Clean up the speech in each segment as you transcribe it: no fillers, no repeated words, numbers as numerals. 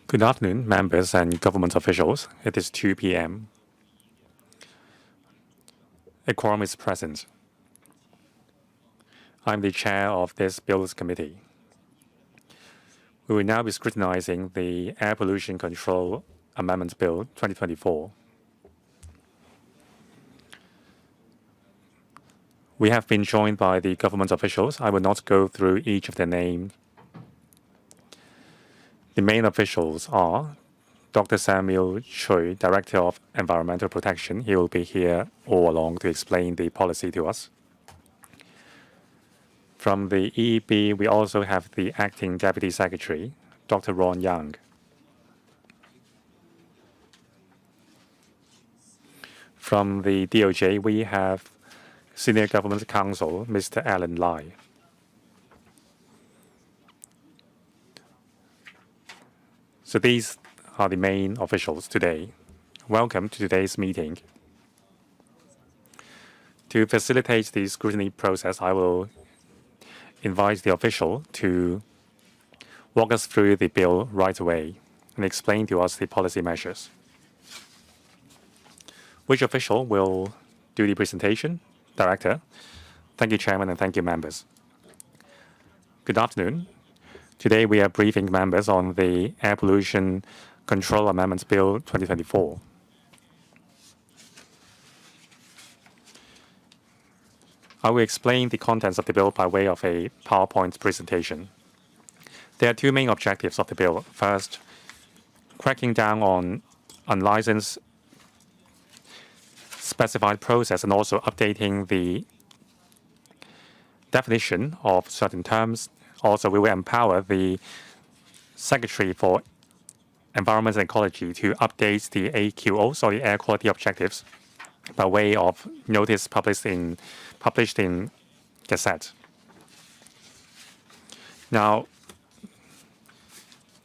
Good afternoon, members and government officials. It is 2 p.m. A quorum is present. I'm the chair of this Bills Committee. We will now be scrutinizing the Air Pollution Control Amendment Bill 2024. We have been joined by the government officials. I will not go through each of their names. The main officials are Dr. Samuel Chui, Director of Environmental Protection. He will be here all along to explain the policy to us. From the EEB, we also have the Acting Deputy Secretary, Dr. Ron Young. From the DOJ, we have Senior Government Counsel, Mr. Alan Lai. So these are the main officials today. Welcome to today's meeting. To facilitate the scrutiny process, I will invite the official to walk us through the bill right away and explain to us the policy measures. Which official will do the presentation? Director. Thank you, Chairman, and thank you, members. Good afternoon. Today we are briefing members on the Air Pollution Control Amendments Bill 2024. I will explain the contents of the bill by way of a PowerPoint presentation. There are two main objectives of the bill. First, cracking down on unlicensed specified process and also updating the definition of certain terms. Also, we will empower the Secretary for Environment and Ecology to update the AQOs, or the air quality objectives, by way of notice published in Gazetted. Now,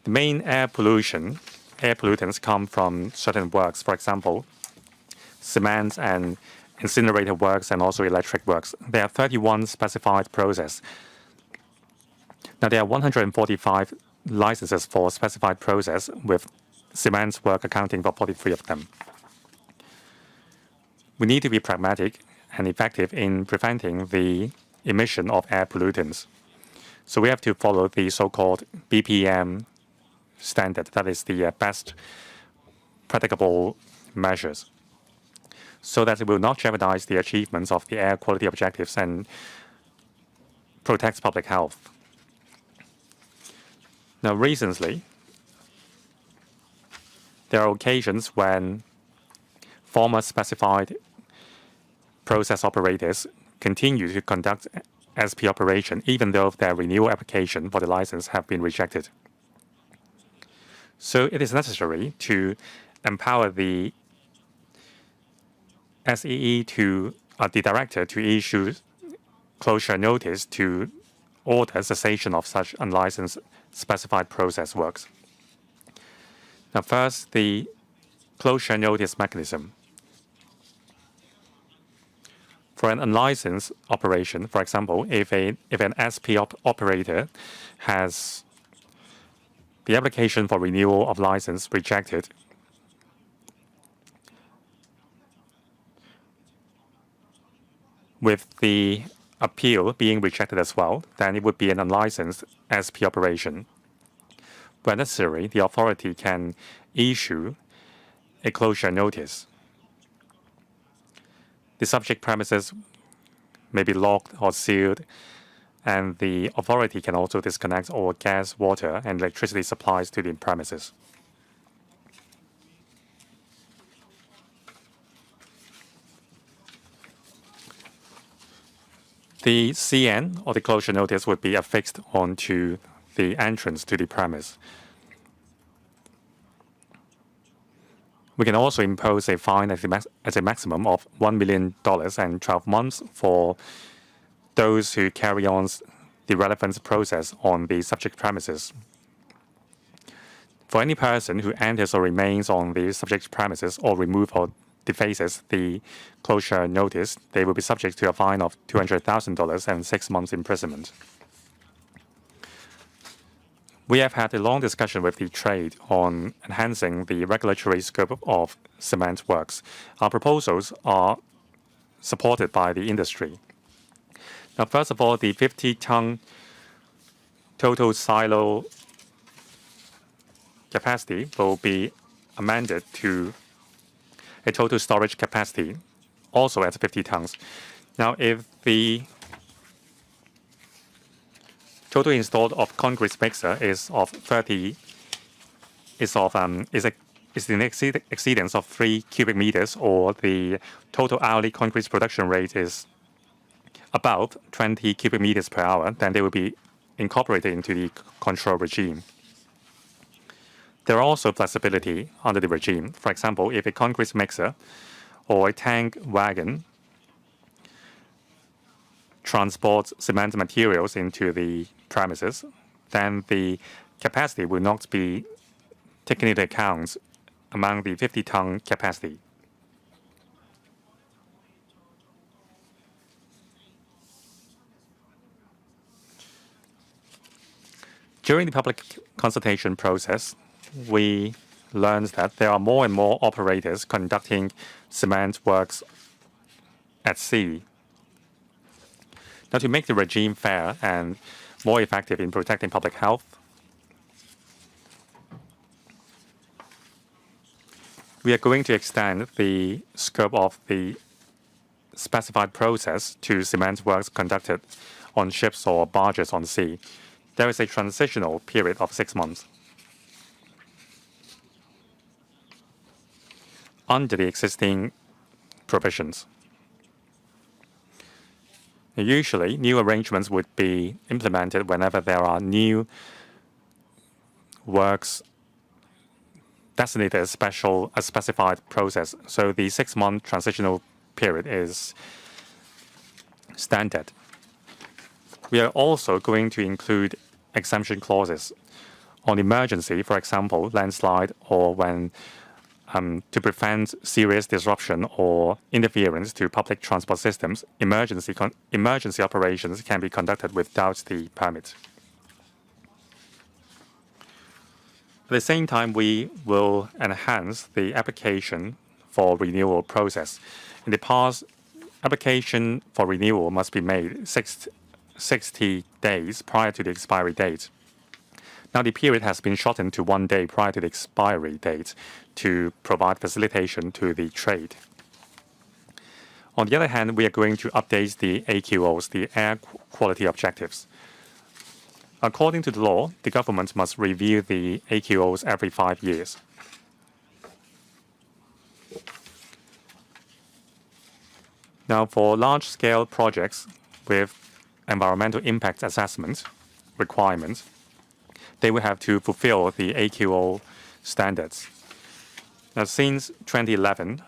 the main air pollutants come from certain works. For example, cement and incinerator works and also electric works. There are 31 specified processes. Now, there are 145 licenses for specified process, with cement work accounting for 43 of them. We need to be pragmatic and effective in preventing the emission of air pollutants. So we have to follow the so-called BPM standard, that is the best practicable measures, so that it will not jeopardize the achievements of the air quality objectives and protects public health. Now, recently, there are occasions when former specified process operators continue to conduct SP operation even though their renewal application for the license have been rejected. So it is necessary to empower the SEE to the director to issue closure notice to order cessation of such unlicensed specified process works. Now, first, the closure notice mechanism. For an unlicensed operation, for example, if an SP operator has the application for renewal of license rejected, with the appeal being rejected as well, then it would be an unlicensed SP operation. When necessary, the authority can issue a closure notice. The subject premises may be locked or sealed, and the authority can also disconnect all gas, water, and electricity supplies to the premises. The CN, or the closure notice, would be affixed onto the entrance to the premise. We can also impose a fine at a maximum of $1 million and 12 months for those who carry on the relevant process on the subject premises. For any person who enters or remains on the subject premises or remove or defaces the closure notice, they will be subject to a fine of $200,000 and 6 months imprisonment. We have had a long discussion with the trade on enhancing the regulatory scope of cement works. Our proposals are supported by the industry. Now, first of all, the 50-ton total silo capacity will be amended to a total storage capacity also at 50 tons. Now, if the total installed of concrete mixer is of 30 is in exceedance of 3 cubic meters, or the total hourly concrete production rate is above 20 cubic meters per hour, then they will be incorporated into the control regime. There are also flexibility under the regime. For example, if a concrete mixer or a tank wagon transports cement materials into the premises, then the capacity will not be taken into account among the 50-ton capacity. During the public consultation process, we learned that there are more and more operators conducting cement works at sea. Now, to make the regime fair and more effective in protecting public health, we are going to extend the scope of the specified process to cement works conducted on ships or barges on sea. There is a transitional period of 6 months. Under the existing provisions. Usually, new arrangements would be implemented whenever there are new works designated as a specified process. So the 6-month transitional period is standard. We are also going to include exemption clauses on emergency, for example, landslide, or when to prevent serious disruption or interference to public transport systems, emergency operations can be conducted without the permit. At the same time, we will enhance the application for renewal process. In the past, application for renewal must be made 60 days prior to the expiry date. Now, the period has been shortened to 1 day prior to the expiry date to provide facilitation to the trade. On the other hand, we are going to update the AQOs, the air quality objectives. According to the law, the government must review the AQOs every 5 years. Now, for large-scale projects with environmental impact assessment requirements, they will have to fulfill the AQO standards. Now, since 2011,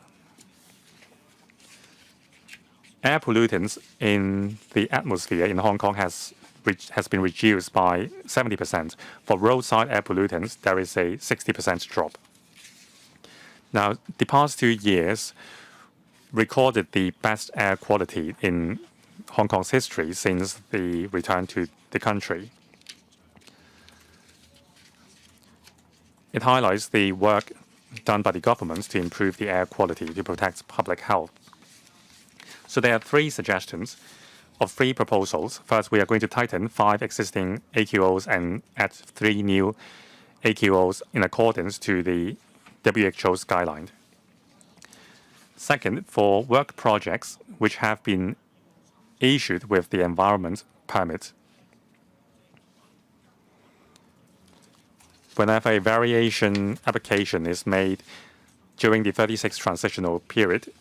air pollutants in the atmosphere in Hong Kong has been reduced by 70%. For roadside air pollutants, there is a 60% drop. Now, the past 2 years recorded the best air quality in Hong Kong's history since the return to the country. It highlights the work done by the government to improve the air quality to protect public health. So there are 3 suggestions of 3 proposals. First, we are going to tighten 5 existing AQOs and add 3 new AQOs in accordance to the WHO's guideline. Second, for work projects which have been issued with the environment permit, whenever a variation application is made during the 36 transitional period,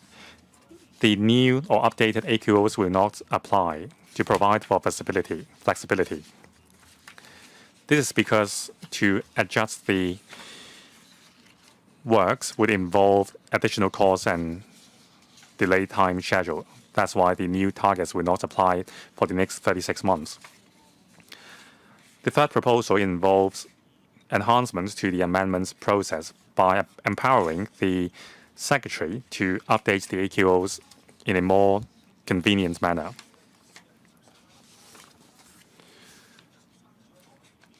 the new or updated AQOs will not apply to provide for flexibility. This is because to adjust the works would involve additional costs and delay time schedule. That's why the new targets will not apply for the next 36 months. The third proposal involves enhancements to the amendments process by empowering the Secretary to update the AQOs in a more convenient manner.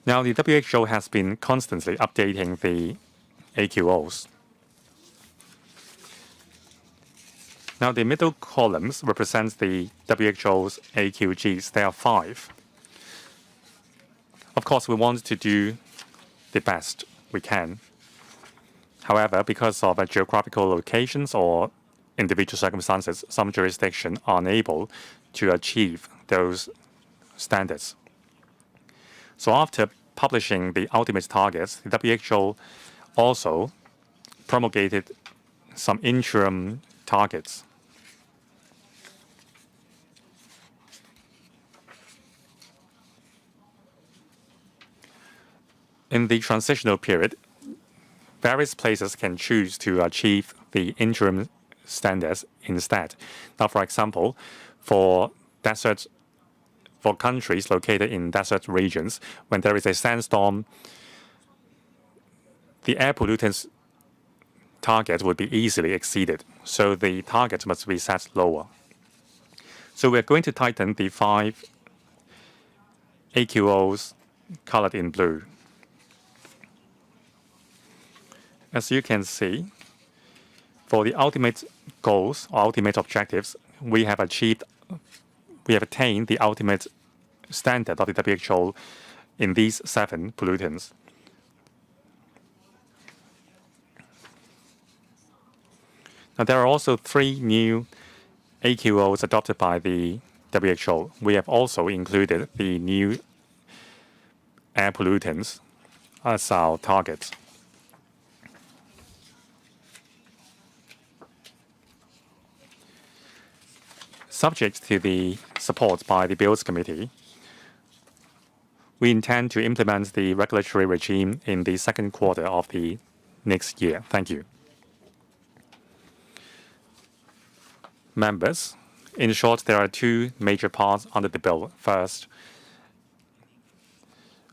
Now, the WHO has been constantly updating the AQOs. Now, the middle columns represent the WHO's AQGs. There are 5. Of course, we want to do the best we can. However, because of geographical locations or individual circumstances, some jurisdictions are unable to achieve those standards. So after publishing the ultimate targets, the WHO also promulgated some interim targets. In the transitional period, various places can choose to achieve the interim standards instead. Now, for example, for countries located in desert regions, when there is a sandstorm, the air pollutants target would be easily exceeded. So the target must be set lower. So we're going to tighten the 5 AQOs colored in blue. As you can see, for the ultimate goals or ultimate objectives, we have attained the ultimate standard of the WHO in these 7 pollutants. Now, there are also 3 new AQOs adopted by the WHO. We have also included the new air pollutants as our targets. Subject to the support by the Bills Committee, we intend to implement the regulatory regime in the second quarter of the next year. Thank you. Members, in short, there are 2 major parts under the bill. First,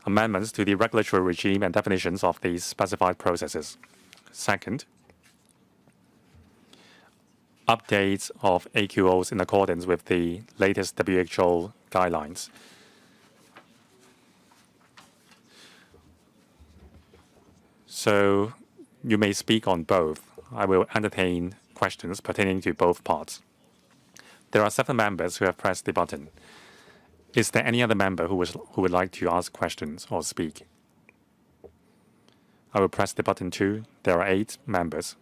amendments to the regulatory regime and definitions of the specified processes. Second, updates of AQOs in accordance with the latest WHO guidelines. So you may speak on both. I will entertain questions pertaining to both parts. There are 7 members who have pressed the button. Is there any other member who would like to ask questions or speak? I will press the button too. There are 8 members.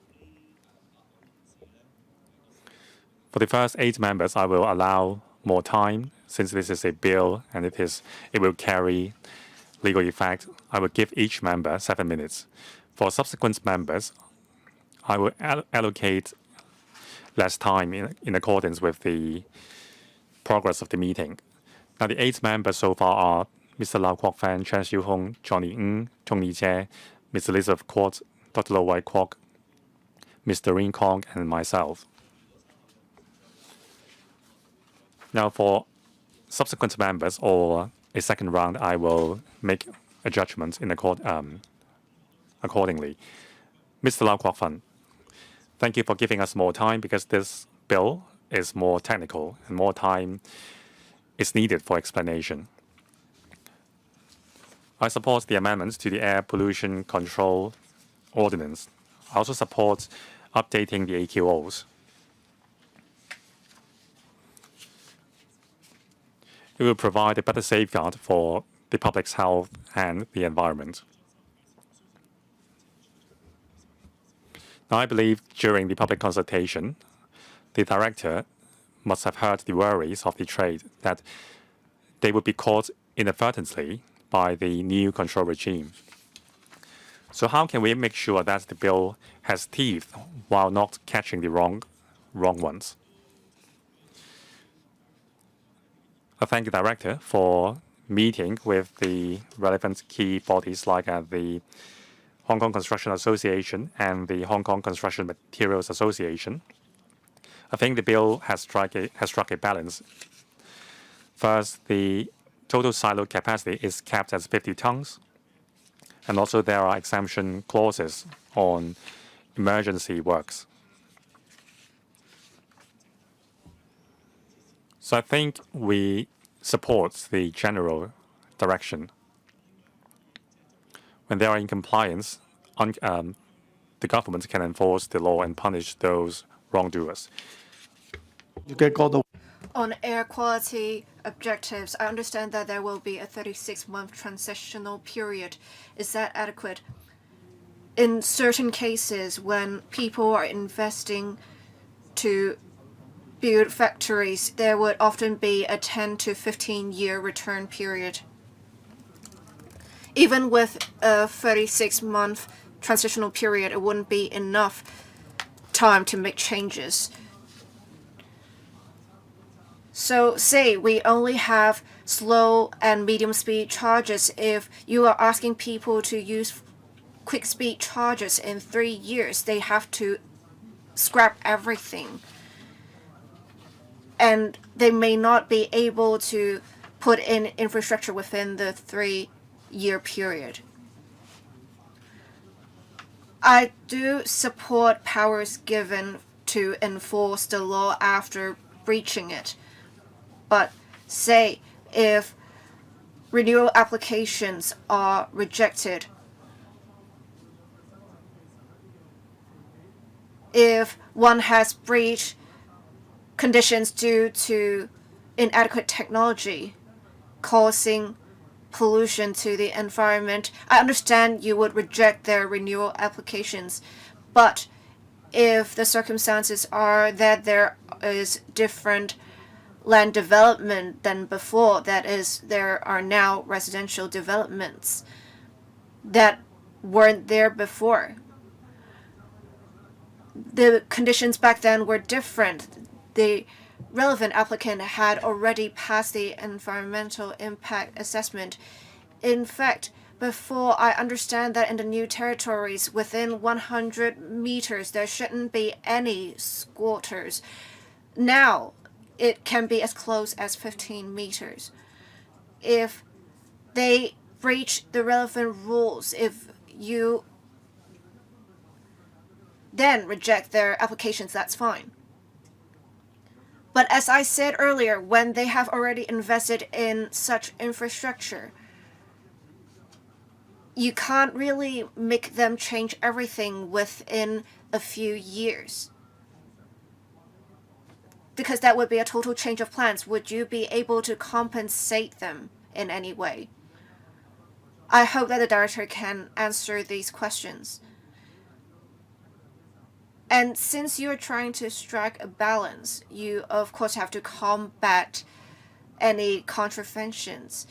For the first 8 members, I will allow more time since this is a bill and it will carry legal effect. I will give each member 7 minutes. For subsequent members, I will allocate less time in accordance with the progress of the meeting. Now, the 8 members so far are Mr. Lau Kwok Fan, Chen Xiu Hong, Johnny Ng, Tony Jie, Ms. Elizabeth Kwok, Dr. Lo Wai Kwok, Mr. Rin Kong, and myself. Now, for subsequent members or a second round, I will make a judgment accordingly. Mr. Lau Kwok Fan, thank you for giving us more time because this bill is more technical and more time is needed for explanation. I support the amendments to the Air Pollution Control Ordinance. I also support updating the AQOs. It will provide a better safeguard for the public's health and the environment. Now, I believe during the public consultation, the director must have heard the worries of the trade that they would be caught inadvertently by the new control regime. So how can we make sure that the bill has teeth while not catching the wrong ones? I thank the director for meeting with the relevant key bodies like the Hong Kong Construction Association and the Hong Kong Construction Materials Association. I think the bill has struck a balance. First, the total silo capacity is capped at 50 tons, and also there are exemption clauses on emergency works. So I think we support the general direction. when they are in compliance, the government can enforce the law and punish those wrongdoers. On air quality objectives, I understand that there will be a 36-month transitional period. Is that adequate? In certain cases, when people are investing to build factories, there would often be a 10 to 15-year return period. Even with a 36-month transitional period, it wouldn't be enough time to make changes. So say we only have slow and medium speed chargers. If you are asking people to use quick speed chargers in 3 years, they have to scrap everything. And they may not be able to put in infrastructure within the 3-year period. I do support powers given to enforce the law after breaching it. But say if renewal applications are rejected, if one has breached conditions due to inadequate technology causing pollution to the environment, I understand you would reject their renewal applications. But if the circumstances are that there is different land development than before, that is, there are now residential developments that weren't there before. The conditions back then were different. The relevant applicant had already passed the environmental impact assessment. In fact, before, I understand that in the new territories within 100 meters there shouldn't be any squatters. Now it can be as close as 15 meters. If they breach the relevant rules, if you then reject their applications, that's fine. But as I said earlier, when they have already invested in such infrastructure, you can't really make them change everything within a few years, because that would be a total change of plans. Would you be able to compensate them in any way? I hope that the director can answer these questions. And since you're trying to strike a balance, you of course have to combat any contraventions.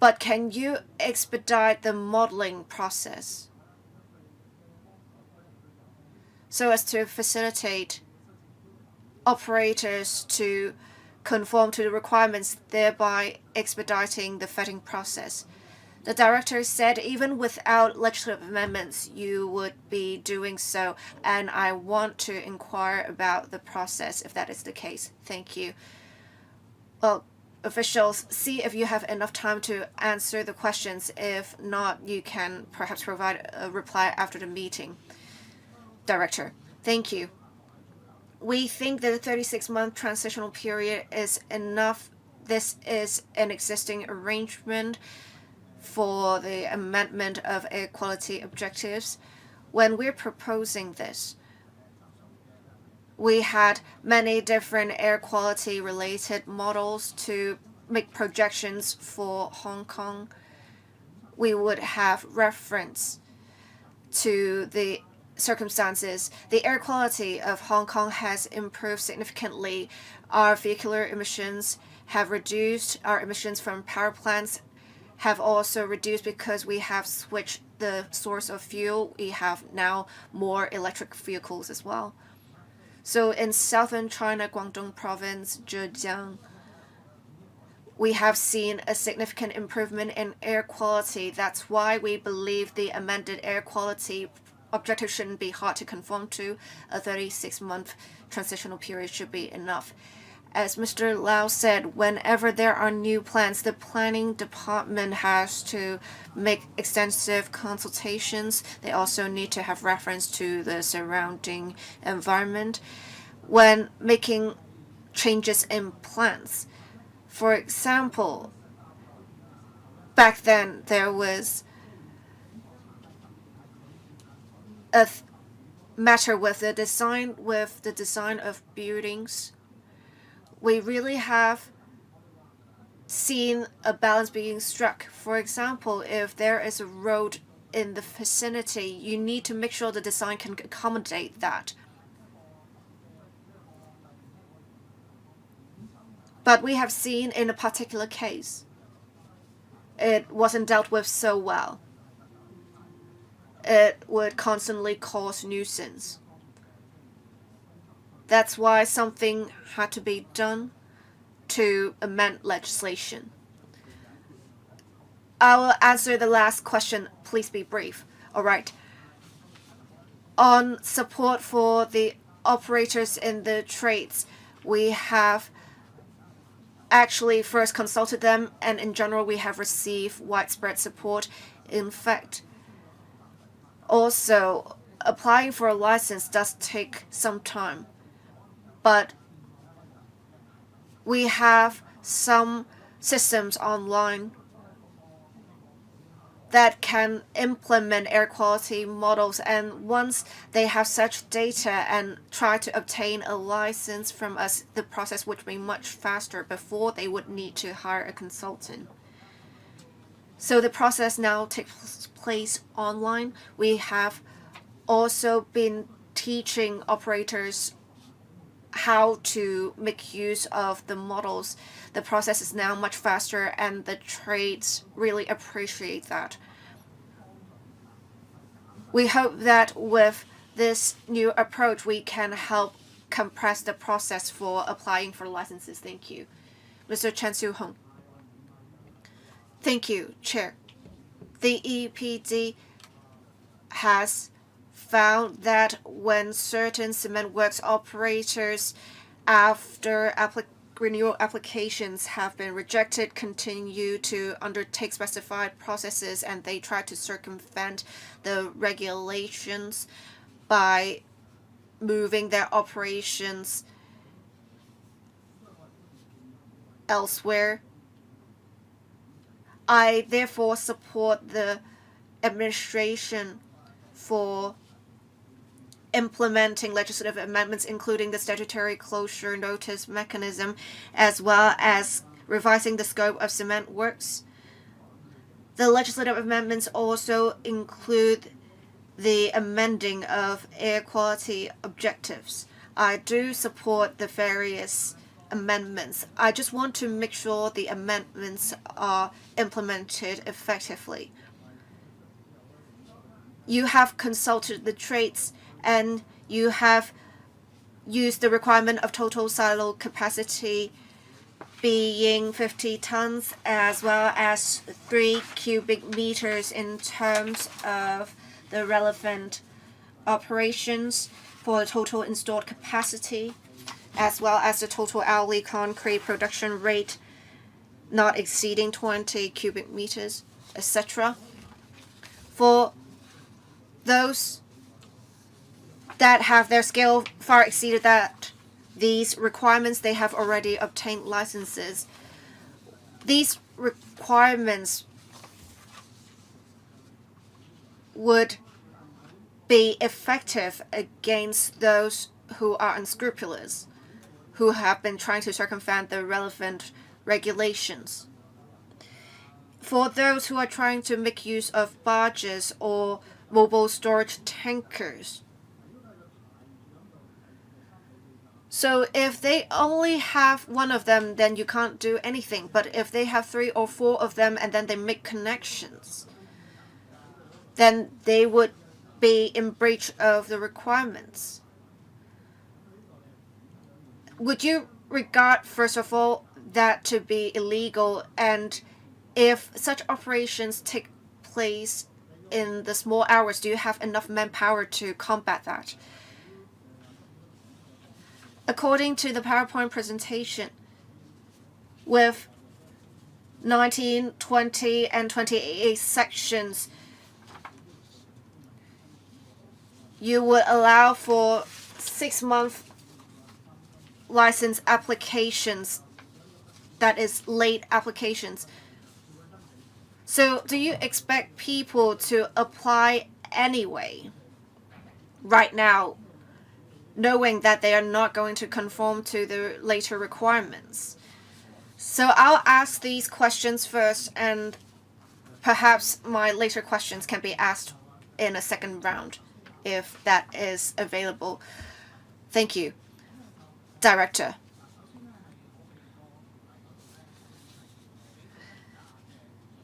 But can you expedite the modeling process so as to facilitate operators to conform to the requirements, thereby expediting the vetting process? The director said even without legislative amendments, you would be doing so, and I want to inquire about the process if that is the case. Thank you. Well, officials, see if you have enough time to answer the questions. If not, you can perhaps provide a reply after the meeting. Director, thank you. We think that the 36-month transitional period is enough. This is an existing arrangement for the amendment of air quality objectives. When we're proposing this, we had many different air quality related models to make projections for Hong Kong. We would have reference to the circumstances. The air quality of Hong Kong has improved significantly. Our vehicular emissions have reduced. Our emissions from power plants have also reduced because we have switched the source of fuel. We have now more electric vehicles as well. So in southern China, Guangdong province, Zhejiang, we have seen a significant improvement in air quality. That's why we believe the amended air quality objective shouldn't be hard to conform to. A 36-month transitional period should be enough. As Mr. Lau said, whenever there are new plans, the planning department has to make extensive consultations. They also need to have reference to the surrounding environment when making changes in plans. For example, back then there was a matter with the design of buildings. We really have seen a balance being struck. For example, if there is a road in the vicinity, you need to make sure the design can accommodate that. But we have seen in a particular case, it wasn't dealt with so well. It would constantly cause nuisance. That's why something had to be done to amend legislation. I will answer the last question. Please be brief. All right. On support for the operators in the trades, we have actually first consulted them, and in general, we have received widespread support. In fact, also, applying for a license does take some time, but we have some systems online that can implement air quality models, and once they have such data and try to obtain a license from us, the process would be much faster before they would need to hire a consultant. So the process now takes place online. We have also been teaching operators how to make use of the models. The process is now much faster, and the trades really appreciate that. We hope that with this new approach, we can help compress the process for applying for licenses. Thank you. Mr. Chen Su-hong. Thank you, Chair. The EPD has found that when certain cement works operators, after renewal applications have been rejected, continue to undertake specified processes, and they try to circumvent the regulations by moving their operations elsewhere. I therefore support the administration for implementing legislative amendments, including the statutory closure notice mechanism, as well as revising the scope of cement works. The legislative amendments also include the amending of air quality objectives. I do support the various amendments. I just want to make sure the amendments are implemented effectively. You have consulted the trades, and you have used the requirement of total silo capacity being 50 tons as well as 3 cubic meters in terms of the relevant operations for the total installed capacity, as well as the total hourly concrete production rate not exceeding 20 cubic meters, etc. For those that have their scale far exceeded these requirements, they have already obtained licenses. These requirements would be effective against those who are unscrupulous, who have been trying to circumvent the relevant regulations. For those who are trying to make use of barges or mobile storage tankers, so if they only have one of them, then you can't do anything. But if they have 3 or 4 of them and then they make connections, then they would be in breach of the requirements. Would you regard, first of all, that to be illegal? And if such operations take place in the small hours, do you have enough manpower to combat that? According to the PowerPoint presentation, with 19, 20, and 28 sections, you would allow for 6-month license applications, that is late applications. So do you expect people to apply anyway? right now, knowing that they are not going to conform to the later requirements. So I'll ask these questions first, and perhaps my later questions can be asked in a second round, if that is available. Thank you. Director.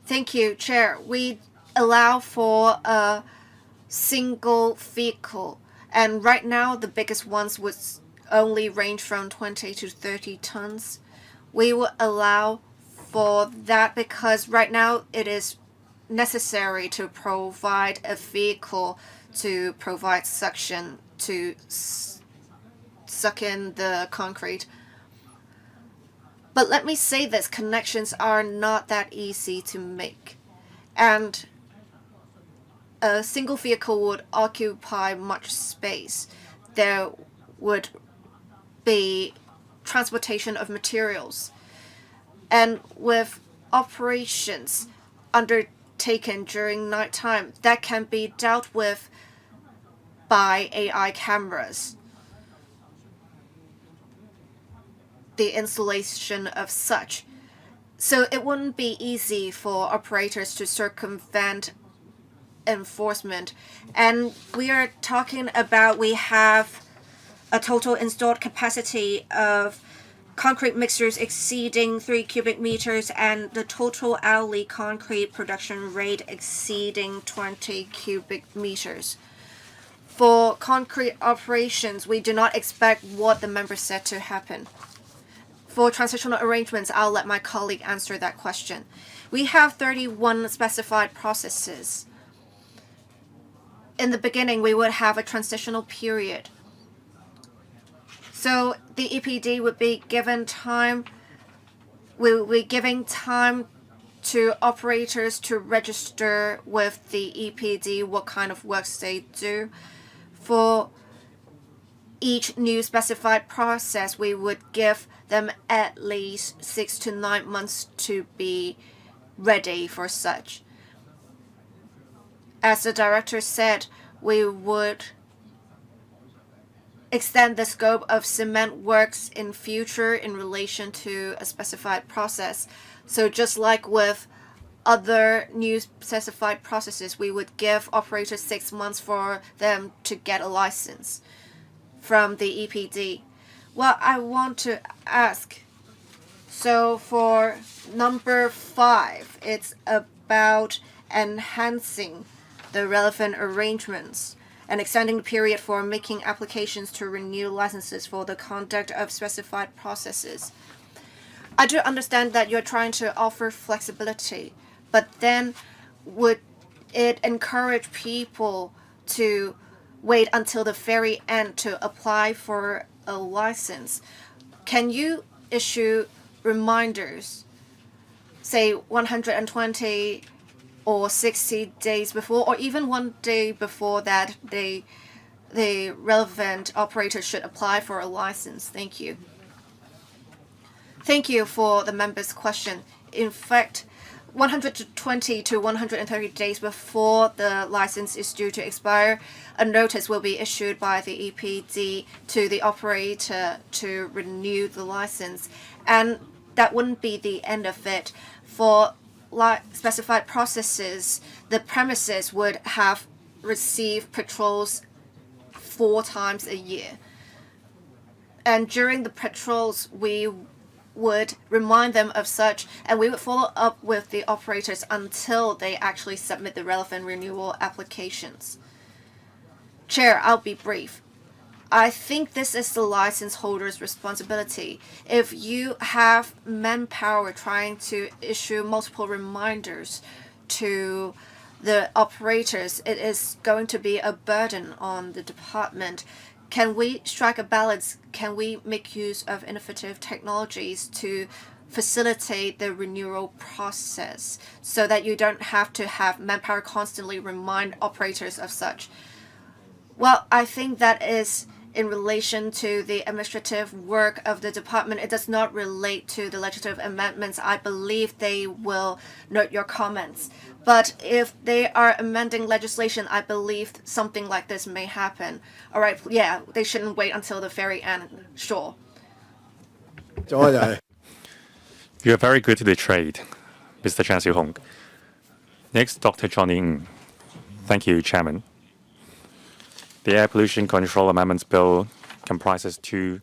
Thank you, Chair. We allow for a single vehicle, and right now the biggest ones would only range from 20 to 30 tons. We will allow for that because right now it is necessary to provide a vehicle to provide suction to suck in the concrete. But let me say this, connections are not that easy to make. And a single vehicle would occupy much space. There would be transportation of materials. And with operations undertaken during nighttime, that can be dealt with by AI cameras. The installation of such. So it wouldn't be easy for operators to circumvent enforcement. And we are talking about we have a total installed capacity of concrete mixers exceeding 3 cubic meters and the total hourly concrete production rate exceeding 20 cubic meters. For concrete operations, we do not expect what the member said to happen. For transitional arrangements, I'll let my colleague answer that question. We have 31 specified processes. In the beginning, we would have a transitional period. So the EPD would be given time, will be giving time to operators to register with the EPD what kind of works they do. For each new specified process, we would give them at least 6 to 9 months to be ready for such. As the director said, we would extend the scope of cement works in future in relation to a specified process. So just like with other new specified processes, we would give operators 6 months for them to get a license from the EPD. Well, I want to ask, so for number 5, it's about enhancing the relevant arrangements and extending the period for making applications to renew licenses for the conduct of specified processes. I do understand that you're trying to offer flexibility, but then would it encourage people to wait until the very end to apply for a license? Can you issue reminders, say 120 or 60 days before, or even 1 day before that the relevant operator should apply for a license? Thank you. Thank you for the member's question. In fact, 120 to 130 days before the license is due to expire, a notice will be issued by the EPD to the operator to renew the license. And that wouldn't be the end of it. For specified processes, the premises would have received patrols 4 times a year. And during the patrols, we would remind them of such, and we would follow up with the operators until they actually submit the relevant renewal applications. Chair, I'll be brief. I think this is the license holder's responsibility. If you have manpower trying to issue multiple reminders to the operators, it is going to be a burden on the department. Can we strike a balance? Can we make use of innovative technologies to facilitate the renewal process so that you don't have to have manpower constantly remind operators of such? Well, I think that is in relation to the administrative work of the department, it does not relate to the legislative amendments. I believe they will note your comments. But if they are amending legislation, I believe something like this may happen. All right, yeah, they shouldn't wait until the very end. Sure. You are very good to the trade, Mr. Chan Siu-hong. Next, Dr. Johnny Ng. Thank you, Chairman. The Air Pollution Control Amendments Bill comprises 2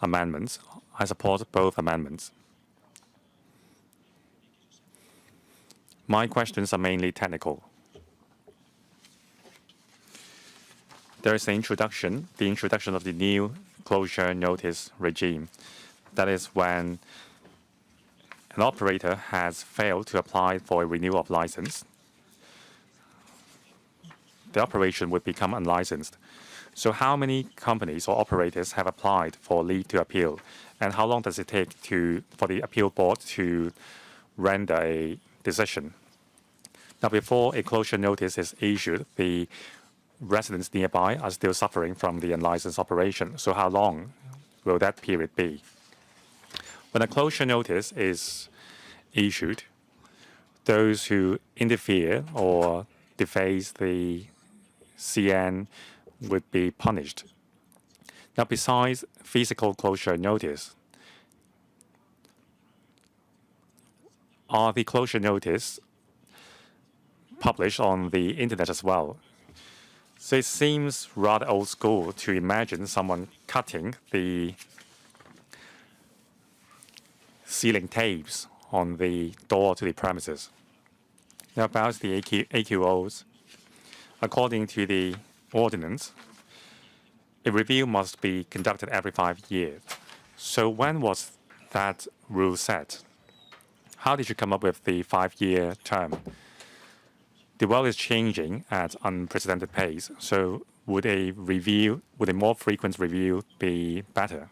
amendments. I support both amendments. My questions are mainly technical. There is the introduction of the new closure notice regime. That is when an operator has failed to apply for a renewal of license, the operation would become unlicensed. So how many companies or operators have applied for leave to appeal? And how long does it take for the appeal board to render a decision? Now, before a closure notice is issued, the residents nearby are still suffering from the unlicensed operation. So how long will that period be? When a closure notice is issued, those who interfere or deface the CN would be punished. Now, besides physical closure notice, are the closure notice published on the internet as well? So it seems rather old school to imagine someone cutting the sealing tapes on the door to the premises. Now, about the AQOs, according to the ordinance, a review must be conducted every 5 years. So when was that rule set? How did you come up with the 5-year term? The world is changing at unprecedented pace, so would a more frequent review be better?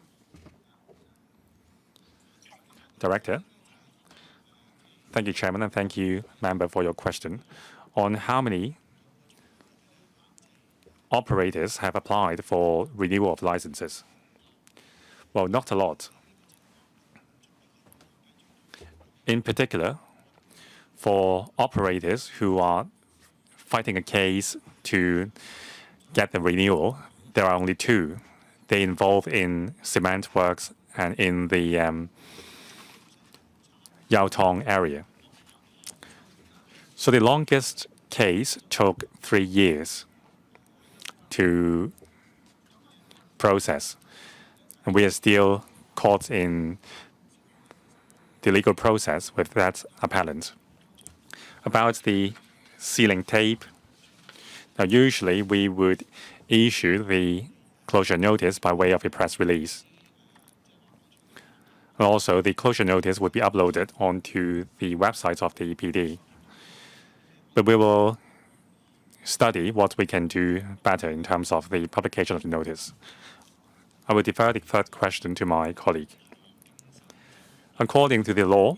Director. Thank you, Chairman, and thank you, Member, for your question. On how many operators have applied for renewal of licenses? Well, not a lot. In particular, for operators who are fighting a case to get the renewal, there are only 2. They involve in cement works and in the Yau Tong area. So the longest case took 3 years to process, and we are still caught in the legal process with that appellant. About the sealing tape, now usually we would issue the closure notice by way of a press release. And also, the closure notice would be uploaded onto the website of the EPD. But we will study what we can do better in terms of the publication of the notice. I will defer the third question to my colleague. According to the law,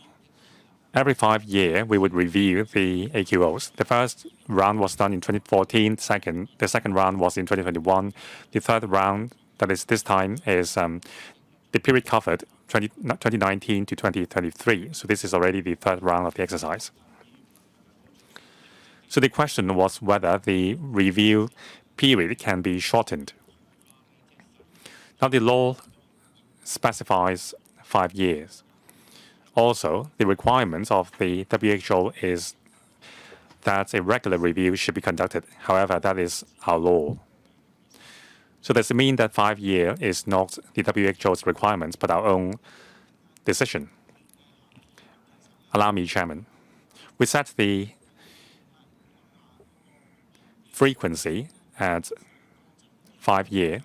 every 5 years we would review the AQOs. The first round was done in 2014. The second round was in 2021. The third round, that is this time, is the period covered 2019 to 2023. So this is already the third round of the exercise. So the question was whether the review period can be shortened. Now the law specifies 5 years. Also, the requirements of the WHO is that a regular review should be conducted. However, that is our law. So does it mean that 5 years is not the WHO's requirements, but our own decision? Allow me, Chairman. We set the frequency at 5 years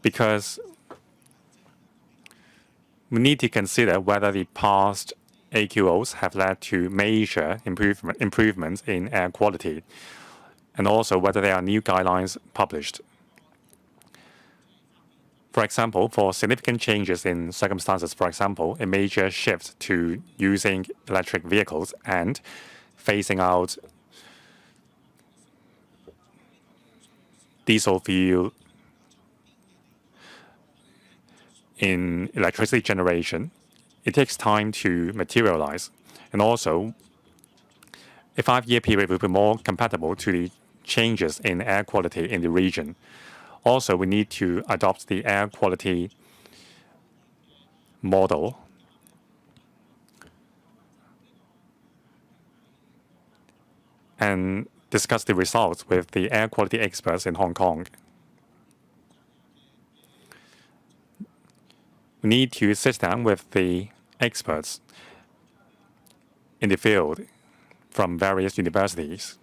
because we need to consider whether the past AQOs have led to major improvements in air quality, and also whether there are new guidelines published. For example, for significant changes in circumstances, for example, a major shift to using electric vehicles and phasing out diesel fuel in electricity generation, it takes time to materialize. And also, a 5-year period will be more compatible to the changes in air quality in the region. Also, we need to adopt the air quality model and discuss the results with the air quality experts in Hong Kong. We need to sit down with the experts in the field from various universities.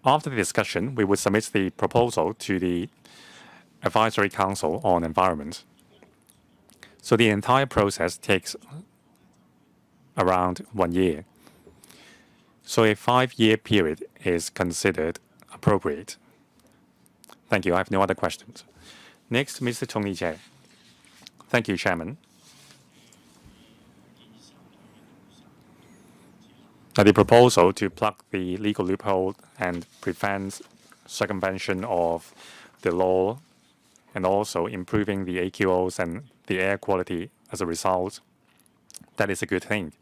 After the discussion, we would submit the proposal to the Advisory Council on Environment. So the entire process takes around 1 year. So a 5-year period is considered appropriate. Thank you. I have no other questions. Next, Mr. Tong Li-Jie. Thank you, Chairman. The proposal to plug the legal loophole and prevent circumvention of the law and also improving the AQOs and the air quality as a result, that is a good thing.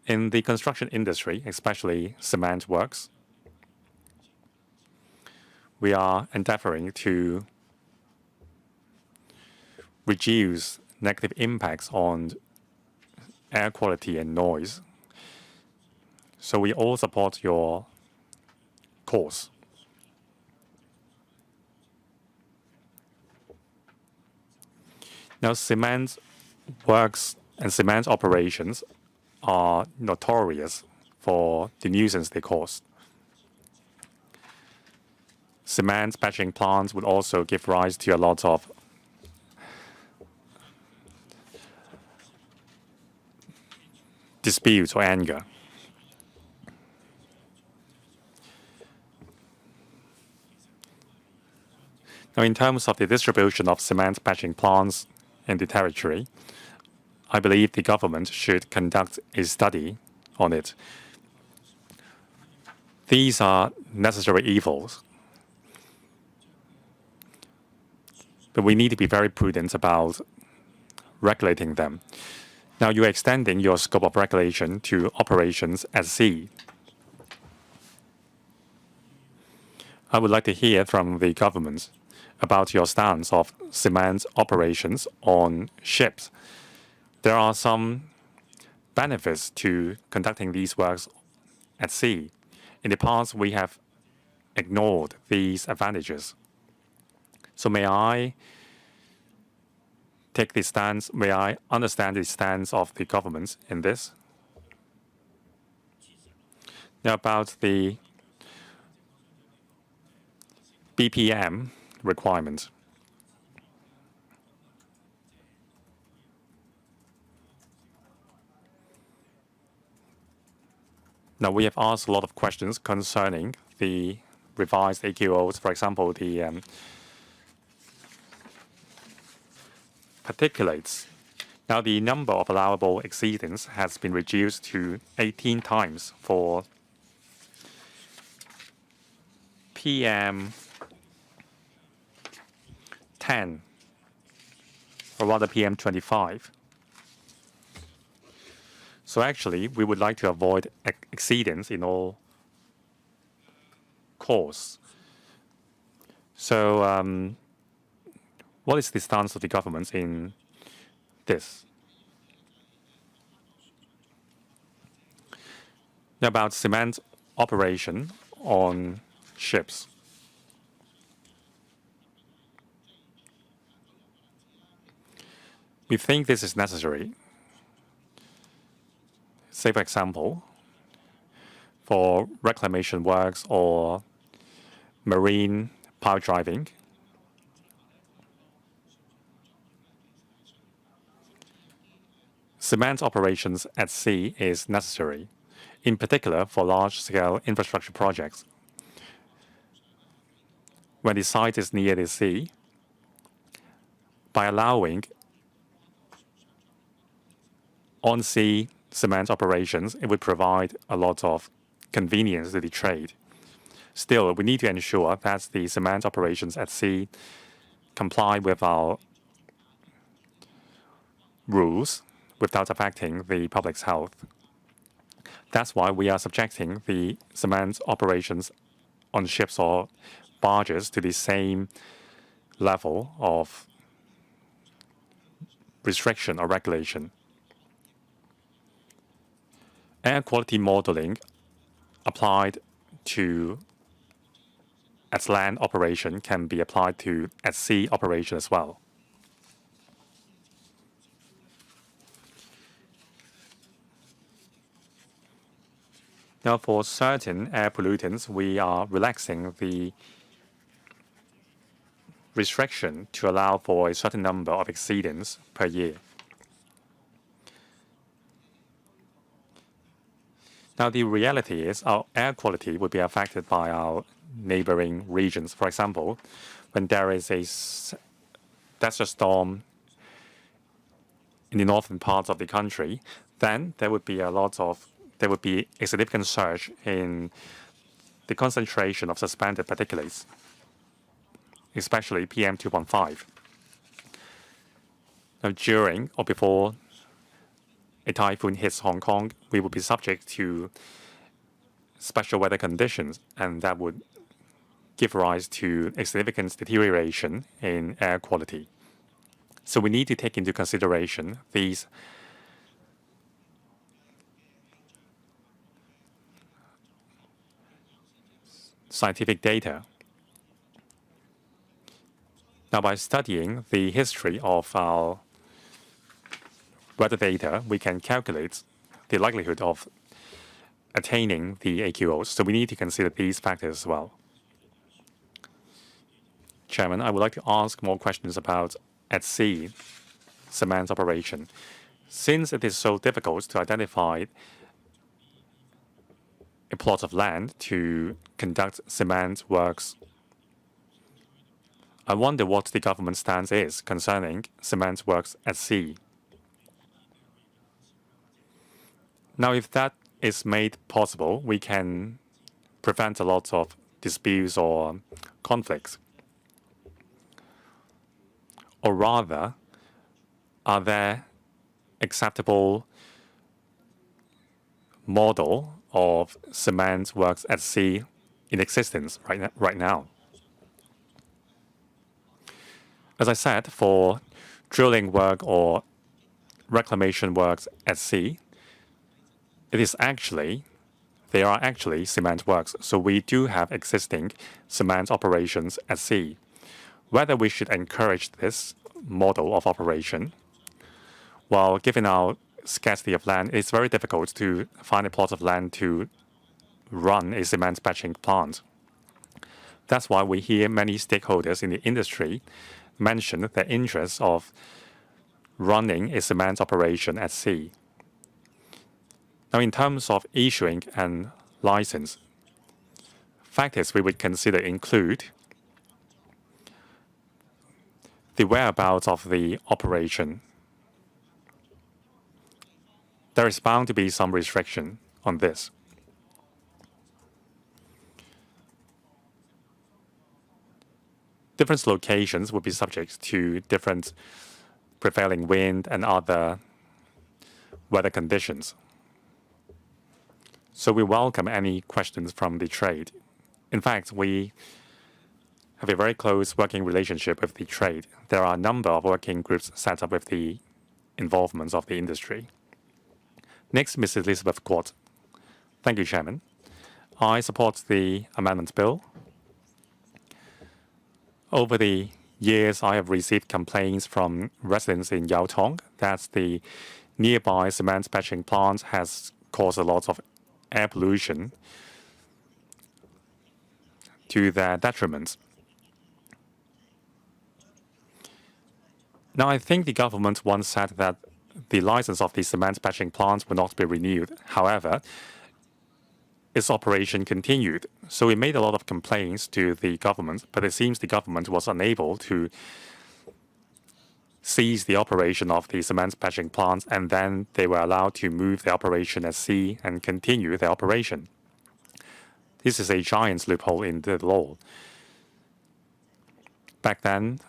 In the construction industry, especially cement works, we are endeavoring to reduce negative impacts on air quality and noise. So we all support your cause. Now, cement works and cement operations are notorious for the nuisance they cause. Cement batching plants would also give rise to a lot of disputes or anger. Now, in terms of the distribution of cement batching plants in the territory, I believe the government should conduct a study on it. These are necessary evils, but we need to be very prudent about regulating them. Now, you're extending your scope of regulation to operations at sea. I would like to hear from the government about your stance of cement operations on ships. There are some benefits to conducting these works at sea. In the past, we have ignored these advantages. So may I take the stance, may I understand the stance of the government in this? Now, about the BPM requirement. Now, we have asked a lot of questions concerning the revised AQOs, for example, the particulates. Now, the number of allowable exceedance has been reduced to 18 times for PM 10, or rather PM 25. So actually, we would like to avoid exceedance in all course. So what is the stance of the government in this? Now, about cement operation on ships. We think this is necessary. Say, for example, for reclamation works or marine power driving, cement operations at sea is necessary, in particular for large-scale infrastructure projects. When the site is near the sea, by allowing on-sea cement operations, it would provide a lot of convenience to the trade. Still, we need to ensure that the cement operations at sea comply with our rules without affecting the public's health. That's why we are subjecting the cement operations on ships or barges to the same level of restriction or regulation. Air quality modeling applied to at land operation can be applied to at sea operation as well. Now, for certain air pollutants, we are relaxing the restriction to allow for a certain number of exceedance per year. Now, the reality is our air quality would be affected by our neighboring regions. For example, when there is a desert storm in the northern parts of the country, then there would be a significant surge in the concentration of suspended particulates, especially PM2.5. Now, during or before a typhoon hits Hong Kong, we will be subject to special weather conditions, and that would give rise to a significant deterioration in air quality. So we need to take into consideration these scientific data. Now, by studying the history of our weather data, we can calculate the likelihood of attaining the AQOs. So we need to consider these factors as well. Chairman, I would like to ask more questions about at-sea cement operation. Since it is so difficult to identify a plot of land to conduct cement works, I wonder what the government stance is concerning cement works at sea. Now, if that is made possible, we can prevent a lot of disputes or conflicts. Or rather, are there acceptable model of cement works at sea in existence right now? As I said, for drilling work or reclamation works at sea, they are actually cement works. So we do have existing cement operations at sea. Whether we should encourage this model of operation, well, given our scarcity of land, it's very difficult to find a plot of land to run a cement batching plant. That's why we hear many stakeholders in the industry mention their interest of running a cement operation at sea. Now, in terms of issuing a license, factors we would consider include the whereabouts of the operation. There is bound to be some restriction on this. Different locations will be subject to different prevailing wind and other weather conditions. So we welcome any questions from the trade. In fact, we have a very close working relationship with the trade. There are a number of working groups set up with the involvement of the industry. Next, Ms. Elizabeth Quat. Thank you, Chairman. I support the amendment bill. Over the years, I have received complaints from residents in Yau Tong that the nearby cement batching plant has caused a lot of air pollution to their detriment. Now, I think the government once said that the license of the cement batching plant will not be renewed. However, its operation continued. So it made a lot of complaints to the government, but it seems the government was unable to cease the operation of the cement batching plant, and then they were allowed to move the operation at sea and continue their operation. This is a giant loophole in the law. Back then,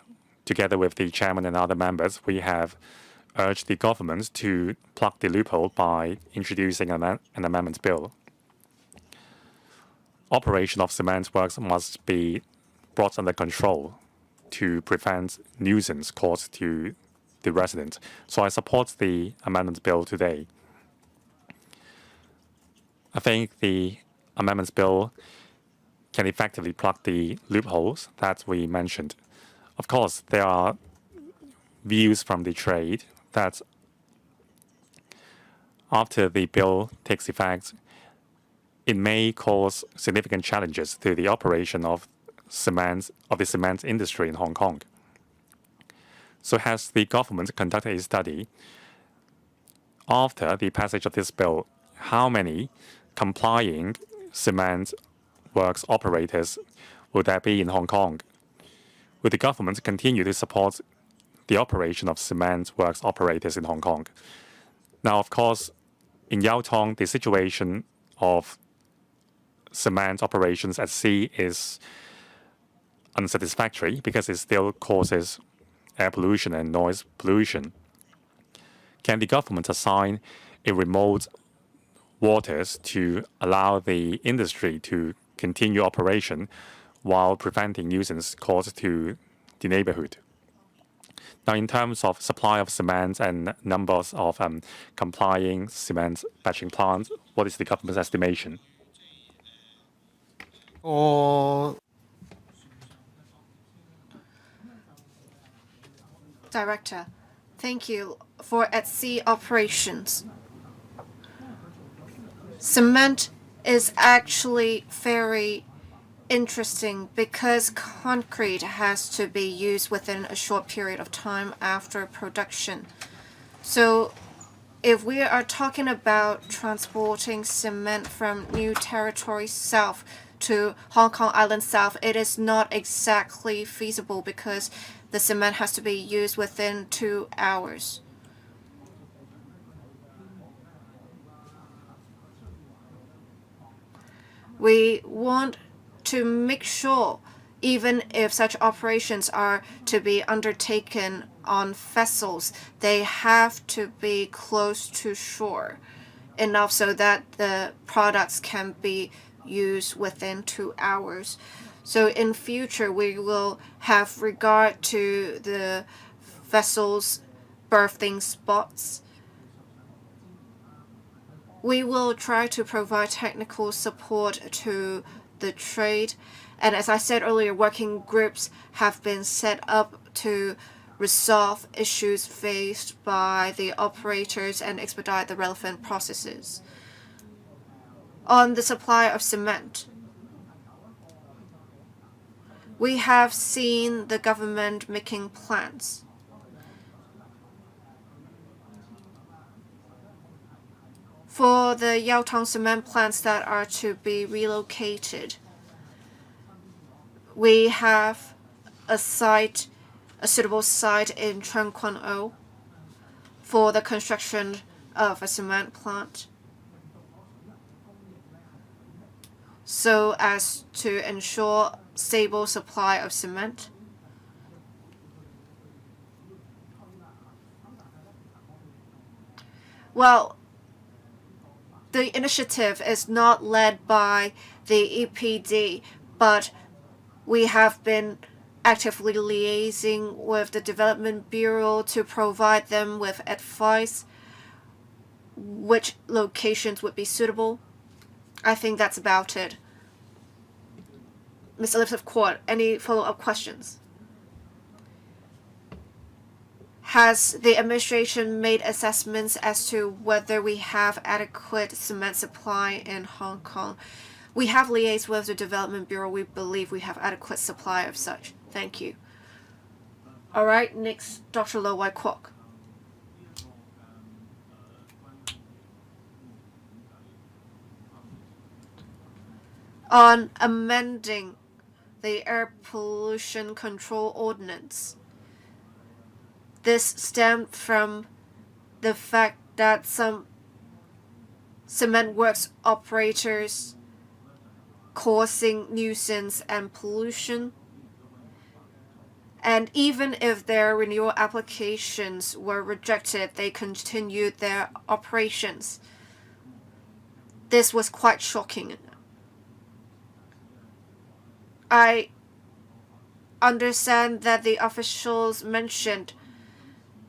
together with the chairman and other members, we have urged the government to plug the loophole by introducing an amendment bill. Operation of cement works must be brought under control to prevent nuisance caused to the residents. So I support the amendment bill today. I think the amendment bill can effectively plug the loopholes that we mentioned. Of course, there are views from the trade that after the bill takes effect, it may cause significant challenges to the operation of the cement industry in Hong Kong. So has the government conducted a study after the passage of this bill, how many complying cement works operators will there be in Hong Kong? Will the government continue to support the operation of cement works operators in Hong Kong? Now, of course, in Yau Tong, the situation of cement operations at sea is unsatisfactory because it still causes air pollution and noise pollution. Can the government assign a remote waters to allow the industry to continue operation while preventing nuisance caused to the neighborhood? Now, in terms of supply of cement and numbers of complying cement batching plants, what is the government's estimation? Director, thank you. For at-sea operations, cement is actually very interesting because concrete has to be used within a short period of time after production. So if we are talking about transporting cement from New Territory South to Hong Kong Island South, it is not exactly feasible because the cement has to be used within 2 hours. We want to make sure, even if such operations are to be undertaken on vessels, they have to be close to shore enough so that the products can be used within 2 hours. So in future, we will have regard to the vessels' berthing spots. We will try to provide technical support to the trade. And as I said earlier, working groups have been set up to resolve issues faced by the operators and expedite the relevant processes. On the supply of cement, we have seen the government making plans. For the Yau Tong cement plants that are to be relocated, we have a suitable site in Chung Kwan O for the construction of a cement plant, so as to ensure stable supply of cement. Well, the initiative is not led by the EPD, but we have been actively liaising with the Development Bureau to provide them with advice which locations would be suitable. I think that's about it. Mr. Legislative Court, any follow-up questions? Has the administration made assessments as to whether we have adequate cement supply in Hong Kong? We have liaised with the Development Bureau. We believe we have adequate supply of such. Thank you. All right, next, Dr. Lo Wai Kwok. On amending the Air Pollution Control Ordinance, this stemmed from the fact that some cement works operators causing nuisance and pollution. And even if their renewal applications were rejected, they continued their operations. This was quite shocking. I understand that the officials mentioned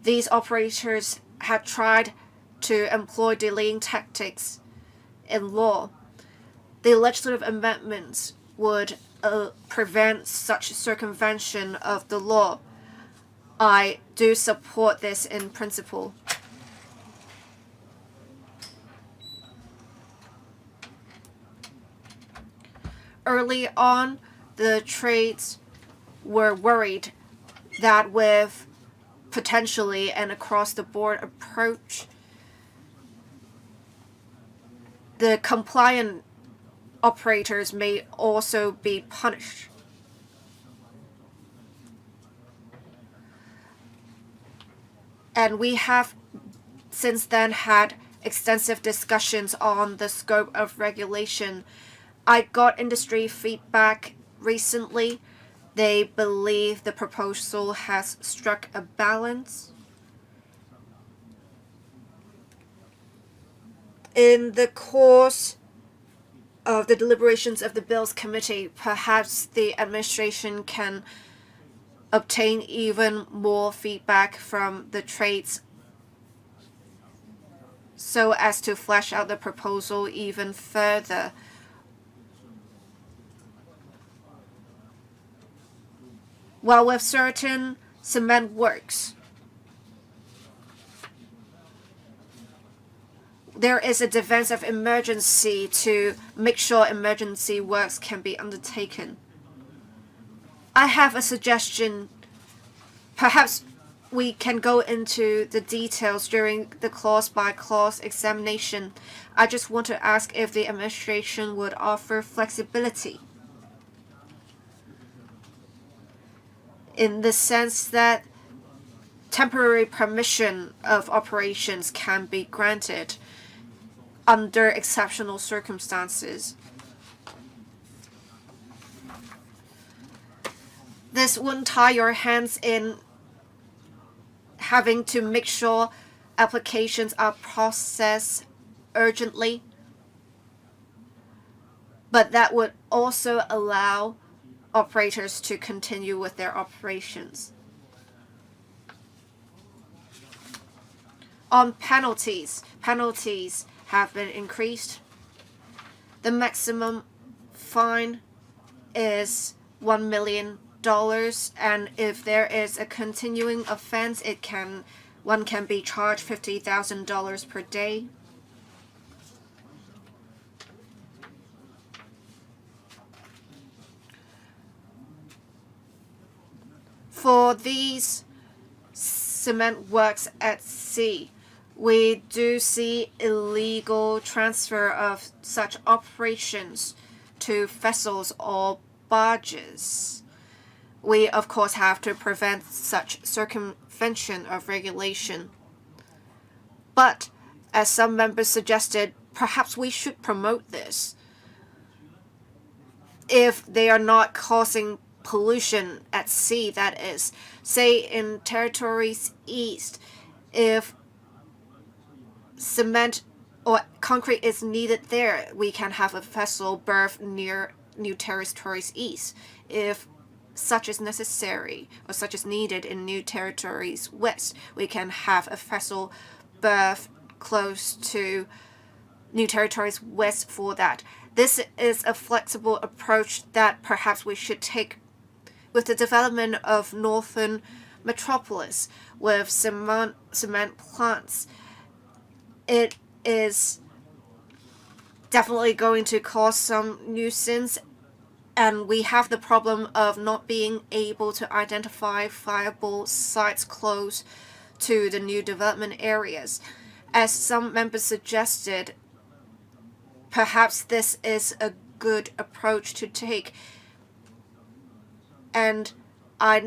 these operators had tried to employ delaying tactics in law. The legislative amendments would prevent such circumvention of the law. I do support this in principle. Early on, the trades were worried that with potentially an across-the-board approach, the compliant operators may also be punished. And we have since then had extensive discussions on the scope of regulation. I got industry feedback recently. They believe the proposal has struck a balance. In the course of the deliberations of the Bills Committee, perhaps the administration can obtain even more feedback from the trades so as to flesh out the proposal even further. While with certain cement works, there is a defense of emergency to make sure emergency works can be undertaken. I have a suggestion. Perhaps we can go into the details during the clause-by-clause examination. I just want to ask if the administration would offer flexibility, in the sense that temporary permission of operations can be granted under exceptional circumstances. This wouldn't tie your hands in having to make sure applications are processed urgently, but that would also allow operators to continue with their operations. On penalties have been increased. The maximum fine is $1 million, and if there is a continuing offense, one can be charged $50,000 per day. For these cement works at sea, we do see illegal transfer of such operations to vessels or barges. We, of course, have to prevent such circumvention of regulation. But, as some members suggested, perhaps we should promote this. If they are not causing pollution at sea, that is, say in territories east, if cement or concrete is needed there, we can have a vessel berth near new territories east. If such is necessary or such is needed in new territories west, we can have a vessel berth close to new territories west for that. This is a flexible approach that perhaps we should take with the development of northern metropolis with cement plants. It is definitely going to cause some nuisance, and we have the problem of not being able to identify viable sites close to the new development areas. As some members suggested, perhaps this is a good approach to take, and I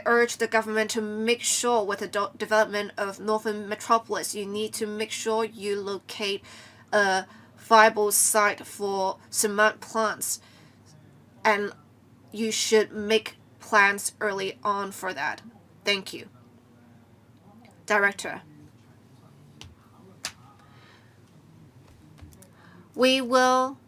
urge the government to make sure with the development of northern metropolis, you need to make sure you locate a viable site for cement plants and you should make plans early on for that. Thank you. Director. We will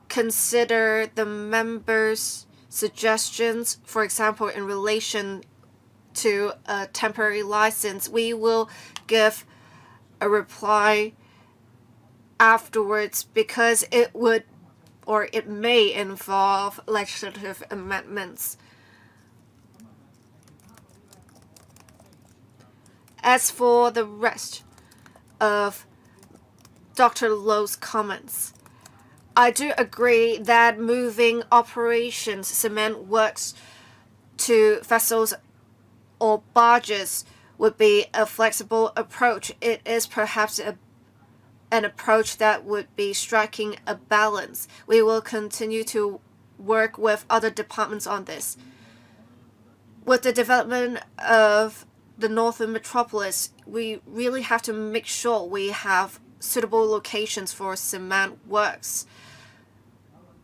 consider the members' suggestions, for example, in relation to a temporary license. We will give a reply afterwards because it would or it may involve legislative amendments. As for the rest of Dr. Lowe's comments, I do agree that moving operations cement works to vessels or barges would be a flexible approach. It is perhaps an approach that would be striking a balance. We will continue to work with other departments on this. With the development of the northern metropolis, we really have to make sure we have suitable locations for cement works.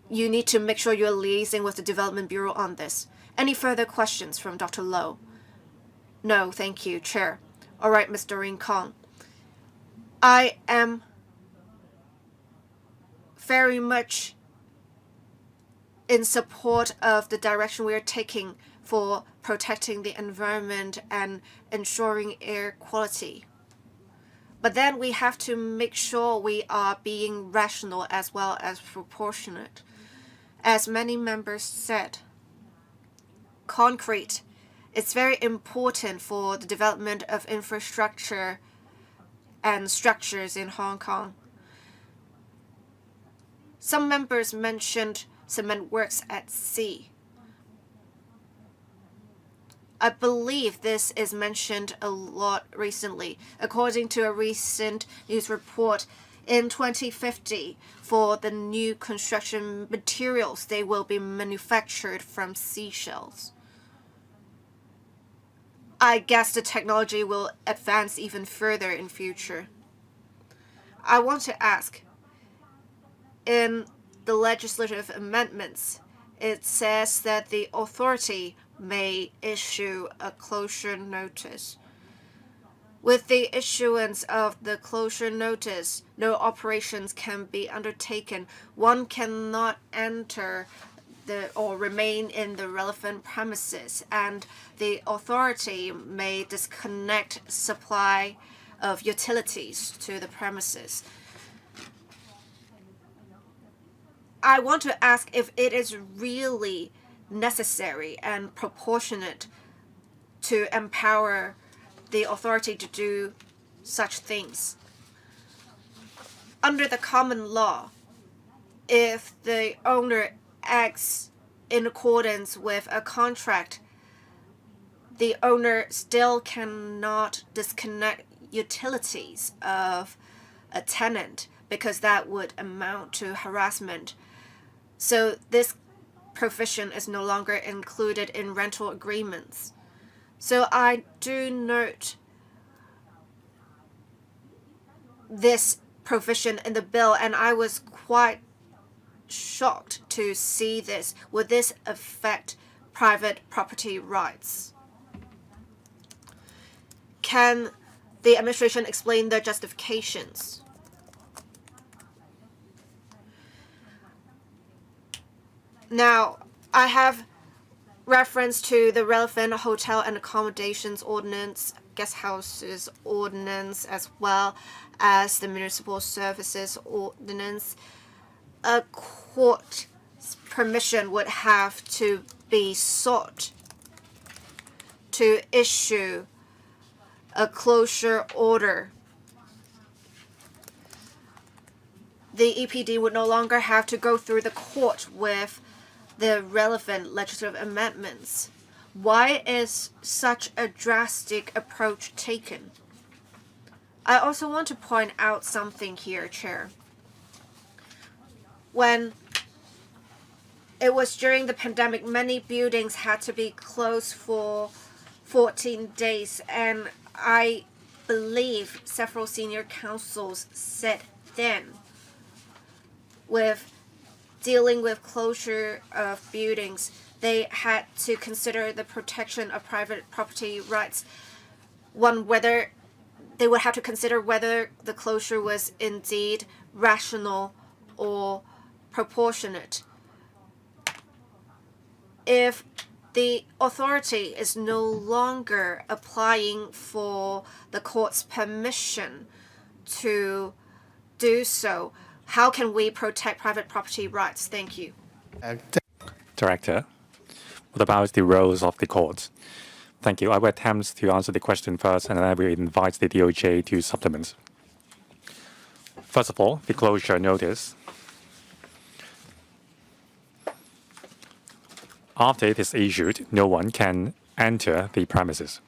You need to make sure you're liaising with the Development Bureau on this. Any further questions from Dr. Lowe? No, thank you, Chair. All right, Ms. Doreen Kong. I am very much in support of the direction we are taking for protecting the environment and ensuring air quality. But then we have to make sure we are being rational as well as proportionate. As many members said, concrete is very important for the development of infrastructure and structures in Hong Kong. Some members mentioned cement works at sea. I believe this is mentioned a lot recently. According to a recent news report, in 2050, for the new construction materials, they will be manufactured from seashells. I guess the technology will advance even further in future. I want to ask, in the legislative amendments, it says that the authority may issue a closure notice. With the issuance of the closure notice, no operations can be undertaken. One cannot enter or remain in the relevant premises, and the authority may disconnect supply of utilities to the premises. I want to ask if it is really necessary and proportionate to empower the authority to do such things. Under the common law, if the owner acts in accordance with a contract, the owner still cannot disconnect utilities of a tenant because that would amount to harassment. So this provision is no longer included in rental agreements. So I do note this provision in the bill, and I was quite shocked to see this. Would this affect private property rights? Can the administration explain their justifications? Now, I have reference to the relevant hotel and accommodations ordinance, guest houses ordinance, as well as the municipal services ordinance. A court permission would have to be sought to issue a closure order. The EPD would no longer have to go through the court with the relevant legislative amendments. Why is such a drastic approach taken? I also want to point out something here, Chair. When it was during the pandemic, many buildings had to be closed for 14 days, and I believe several senior councils said then, with dealing with closure of buildings, they had to consider the protection of private property rights. Whether they would have to consider whether the closure was indeed rational or proportionate. If the authority is no longer applying for the court's permission to do so, how can we protect private property rights? Thank you. Director, what about the roles of the courts? Thank you. I will attempt to answer the question first, and then I will invite the DOJ to supplement. First of all, the closure notice. After it is issued, no one can enter the premises.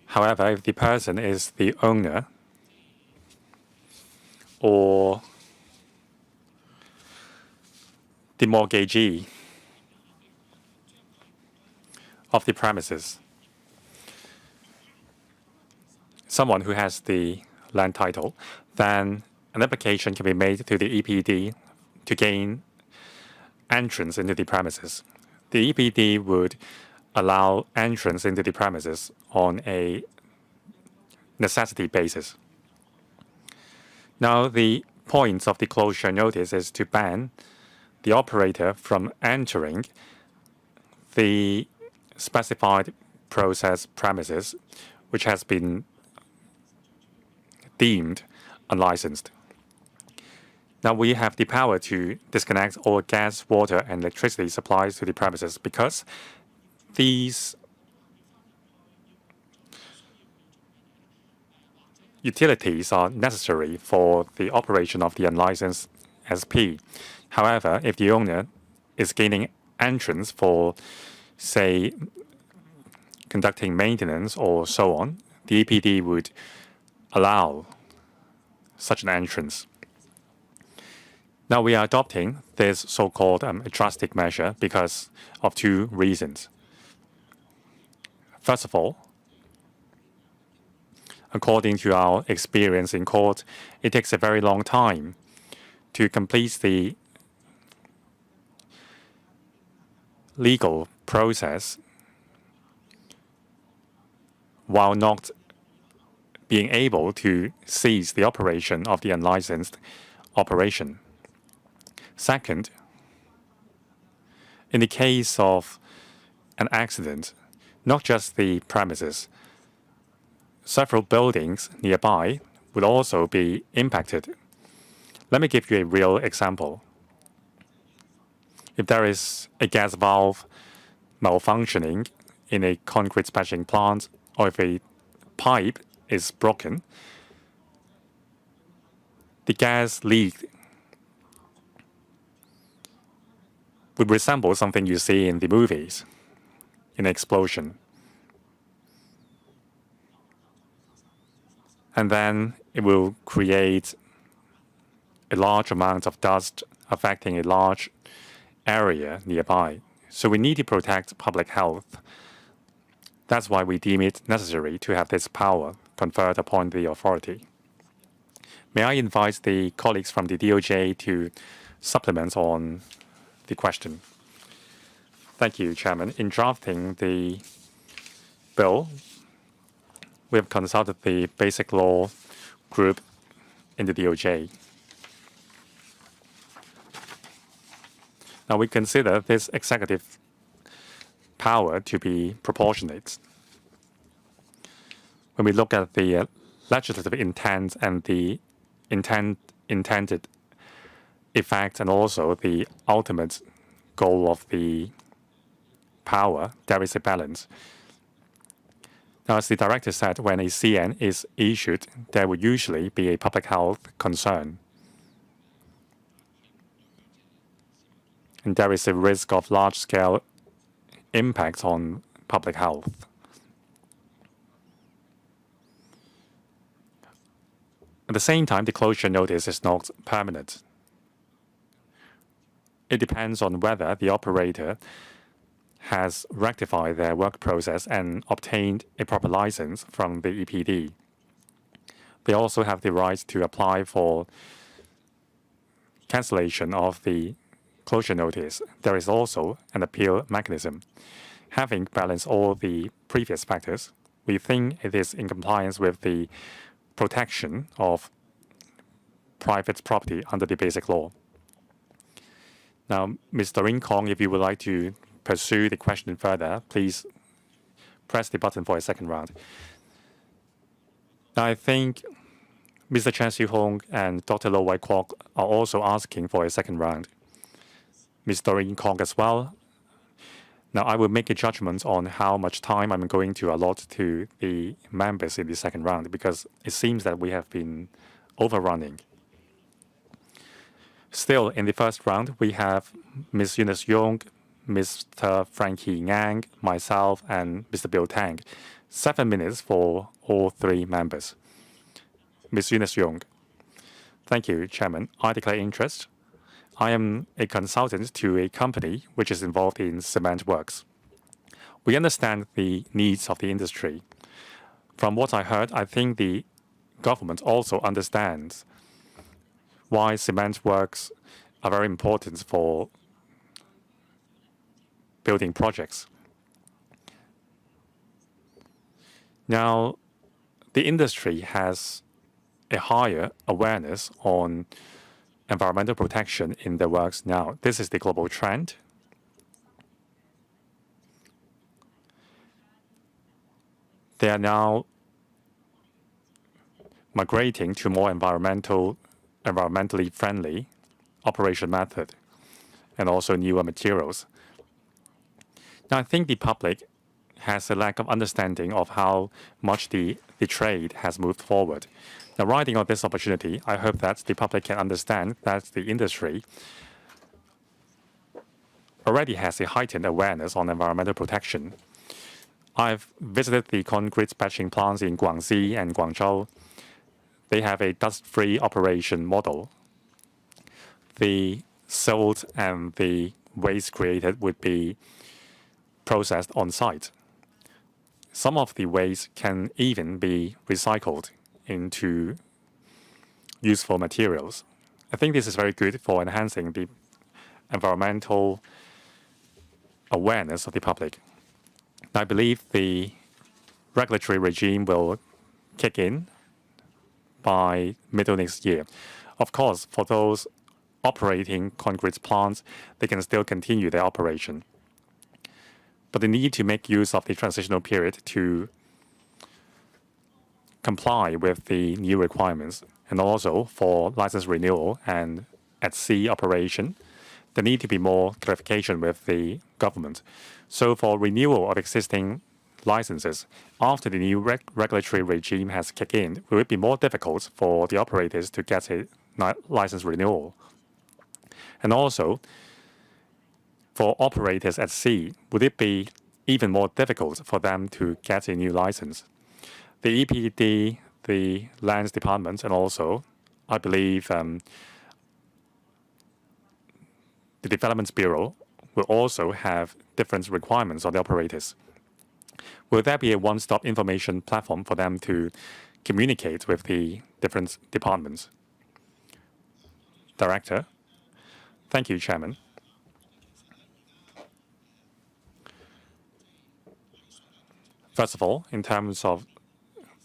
However, if the person is the owner or the mortgagee of the premises, someone who has the land title, then an application can be made to the EPD to gain entrance into the premises. The EPD would allow entrance into the premises on a necessity basis. Now, the point of the closure notice is to ban the operator from entering the specified process premises, which has been deemed unlicensed. Now, we have the power to disconnect all gas, water, and electricity supplies to the premises because these utilities are necessary for the operation of the unlicensed SP. However, if the owner is gaining entrance for, say, conducting maintenance or so on, the EPD would allow such an entrance. Now, we are adopting this so-called drastic measure because of two reasons. First of all, according to our experience in court, it takes a very long time to complete the legal process while not being able to cease the operation of the unlicensed operation. Second, in the case of an accident, not just the premises, several buildings nearby would also be impacted. Let me give you a real example. If there is a gas valve malfunctioning in a concrete splashing plant, or if a pipe is broken, the gas leak would resemble something you see in the movies, an explosion. And then it will create a large amount of dust affecting a large area nearby. So we need to protect public health. That's why we deem it necessary to have this power conferred upon the authority. May I invite the colleagues from the DOJ to supplement on the question? Thank you, Chairman. In drafting the bill, we have consulted the Basic Law Group in the DOJ. Now, we consider this executive power to be proportionate. When we look at the legislative intent and the intended effect and also the ultimate goal of the power, there is a balance. Now, as the director said, when a CN is issued, there will usually be a public health concern. And there is a risk of large-scale impact on public health. At the same time, the closure notice is not permanent. It depends on whether the operator has rectified their work process and obtained a proper license from the EPD. They also have the right to apply for cancellation of the closure notice. There is also an appeal mechanism. Having balanced all the previous factors, we think it is in compliance with the protection of private property under the Basic Law. Now, Ms. Doreen Kong, if you would like to pursue the question further, please press the button for a second round. Now, I think Mr. Chen Xihong and Dr. Lo Wai Kwok are also asking for a second round. Ms. Doreen Kong as well. Now, I will make a judgment on how much time I'm going to allot to the members in the second round because it seems that we have been overrunning. Still, in the first round, we have Ms. Eunice Yong, Mr. Frankie Yang, myself, and Mr. Bill Tang. 7 minutes for all three members. Ms. Eunice Yong. Thank you, Chairman. I declare interest. I am a consultant to a company which is involved in cement works. We understand the needs of the industry. From what I heard, I think the government also understands why cement works are very important for building projects. Now, the industry has a higher awareness on environmental protection in their works now. This is the global trend. They are now migrating to more environmentally friendly operation method and also newer materials. Now, I think the public has a lack of understanding of how much the trade has moved forward. Now, riding on this opportunity, I hope that the public can understand that the industry already has a heightened awareness on environmental protection. I've visited the concrete batching plants in Guangxi and Guangzhou. They have a dust-free operation model. The silt and the waste created would be processed on site. Some of the waste can even be recycled into useful materials. I think this is very good for enhancing the environmental awareness of the public. I believe the regulatory regime will kick in by middle next year. Of course, for those operating concrete plants, they can still continue their operation. But they need to make use of the transitional period to comply with the new requirements. And also for license renewal and at sea operation, there need to be more clarification with the government. So for renewal of existing licenses, after the new regulatory regime has kicked in, will it be more difficult for the operators to get a license renewal? And also, for operators at sea, would it be even more difficult for them to get a new license? The EPD, the Lands Department, and also, I believe, the Development Bureau will also have different requirements on the operators. Will there be a one-stop information platform for them to communicate with the different departments? Director. Thank you, Chairman. First of all, in terms of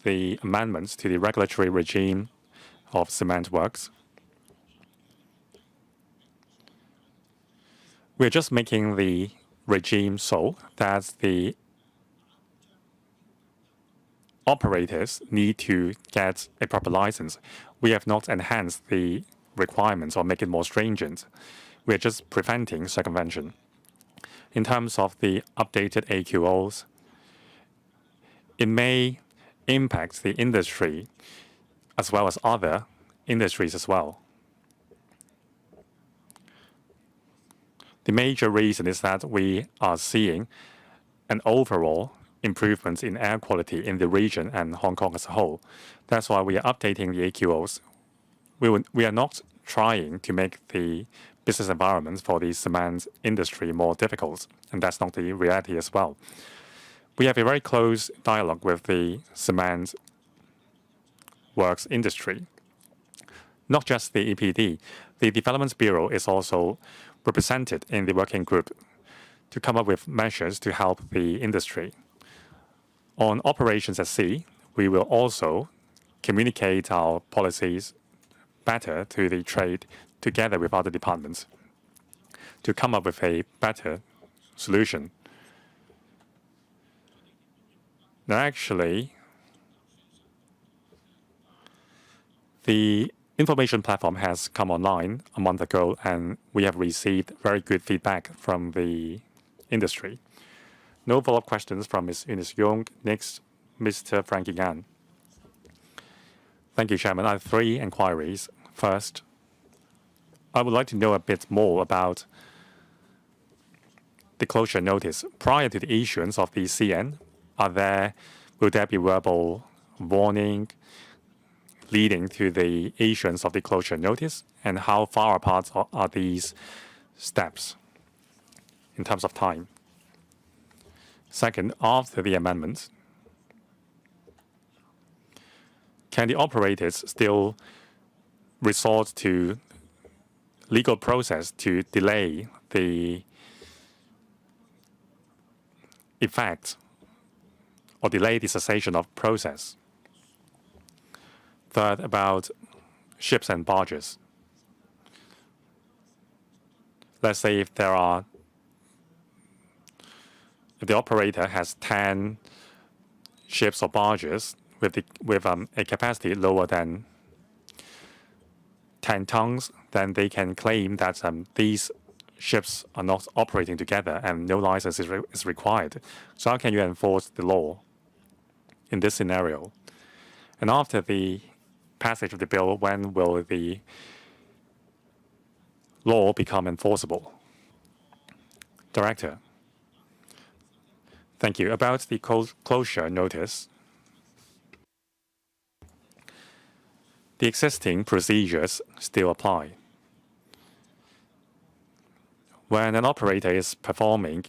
the amendments to the regulatory regime of cement works, we're just making the regime so that the operators need to get a proper license. We have not enhanced the requirements or make it more stringent. We're just preventing circumvention. In terms of the updated AQOs, it may impact the industry as well as other industries as well. The major reason is that we are seeing an overall improvement in air quality in the region and Hong Kong as a whole. That's why we are updating the AQOs. We are not trying to make the business environment for the cement industry more difficult, and that's not the reality as well. We have a very close dialogue with the cement works industry. Not just the EPD, the Development Bureau is also represented in the working group to come up with measures to help the industry. On operations at sea, we will also communicate our policies better to the trade together with other departments to come up with a better solution. Now, actually, the information platform has come online a month ago, and we have received very good feedback from the industry. No follow-up questions from Ms. Eunice Yung. Next, Mr. Frankie Gan. Thank you, Chairman. I have 3 inquiries. First, I would like to know a bit more about the closure notice. Prior to the issuance of the CN, will there be verbal warning leading to the issuance of the closure notice? And how far apart are these steps in terms of time? Second, after the amendments, can the operators still resort to legal process to delay the effect or delay the cessation of process? Third, about ships and barges. Let's say if the operator has 10 ships or barges with a capacity lower than 10 tons, then they can claim that these ships are not operating together and no license is required. So how can you enforce the law in this scenario? And after the passage of the bill, when will the law become enforceable? Director. Thank you. About the closure notice, the existing procedures still apply. When an operator is performing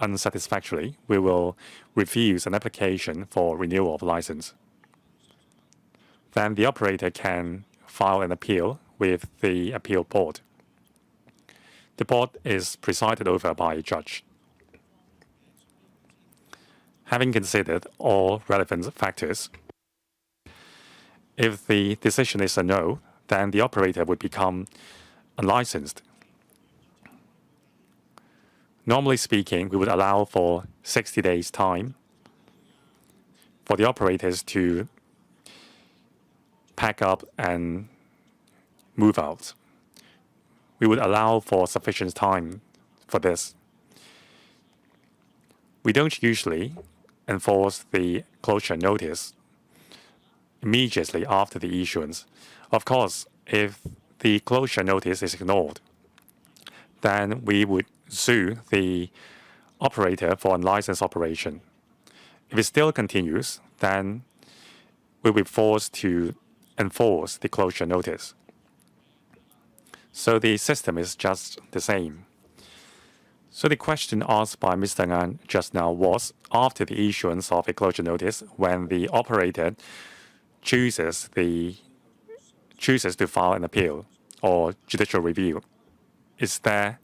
unsatisfactorily, we will refuse an application for renewal of license. Then the operator can file an appeal with the appeal board. The board is presided over by a judge. Having considered all relevant factors, if the decision is a no, then the operator would become unlicensed. Normally speaking, we would allow for 60 days' time for the operators to pack up and move out. We would allow for sufficient time for this. We don't usually enforce the closure notice immediately after the issuance. Of course, if the closure notice is ignored, then we would sue the operator for unlicensed operation. If it still continues, then we'll be forced to enforce the closure notice. So the system is just the same. So the question asked by Mr. Ngan just now was, after the issuance of a closure notice, when the operator chooses to file an appeal or judicial review, is there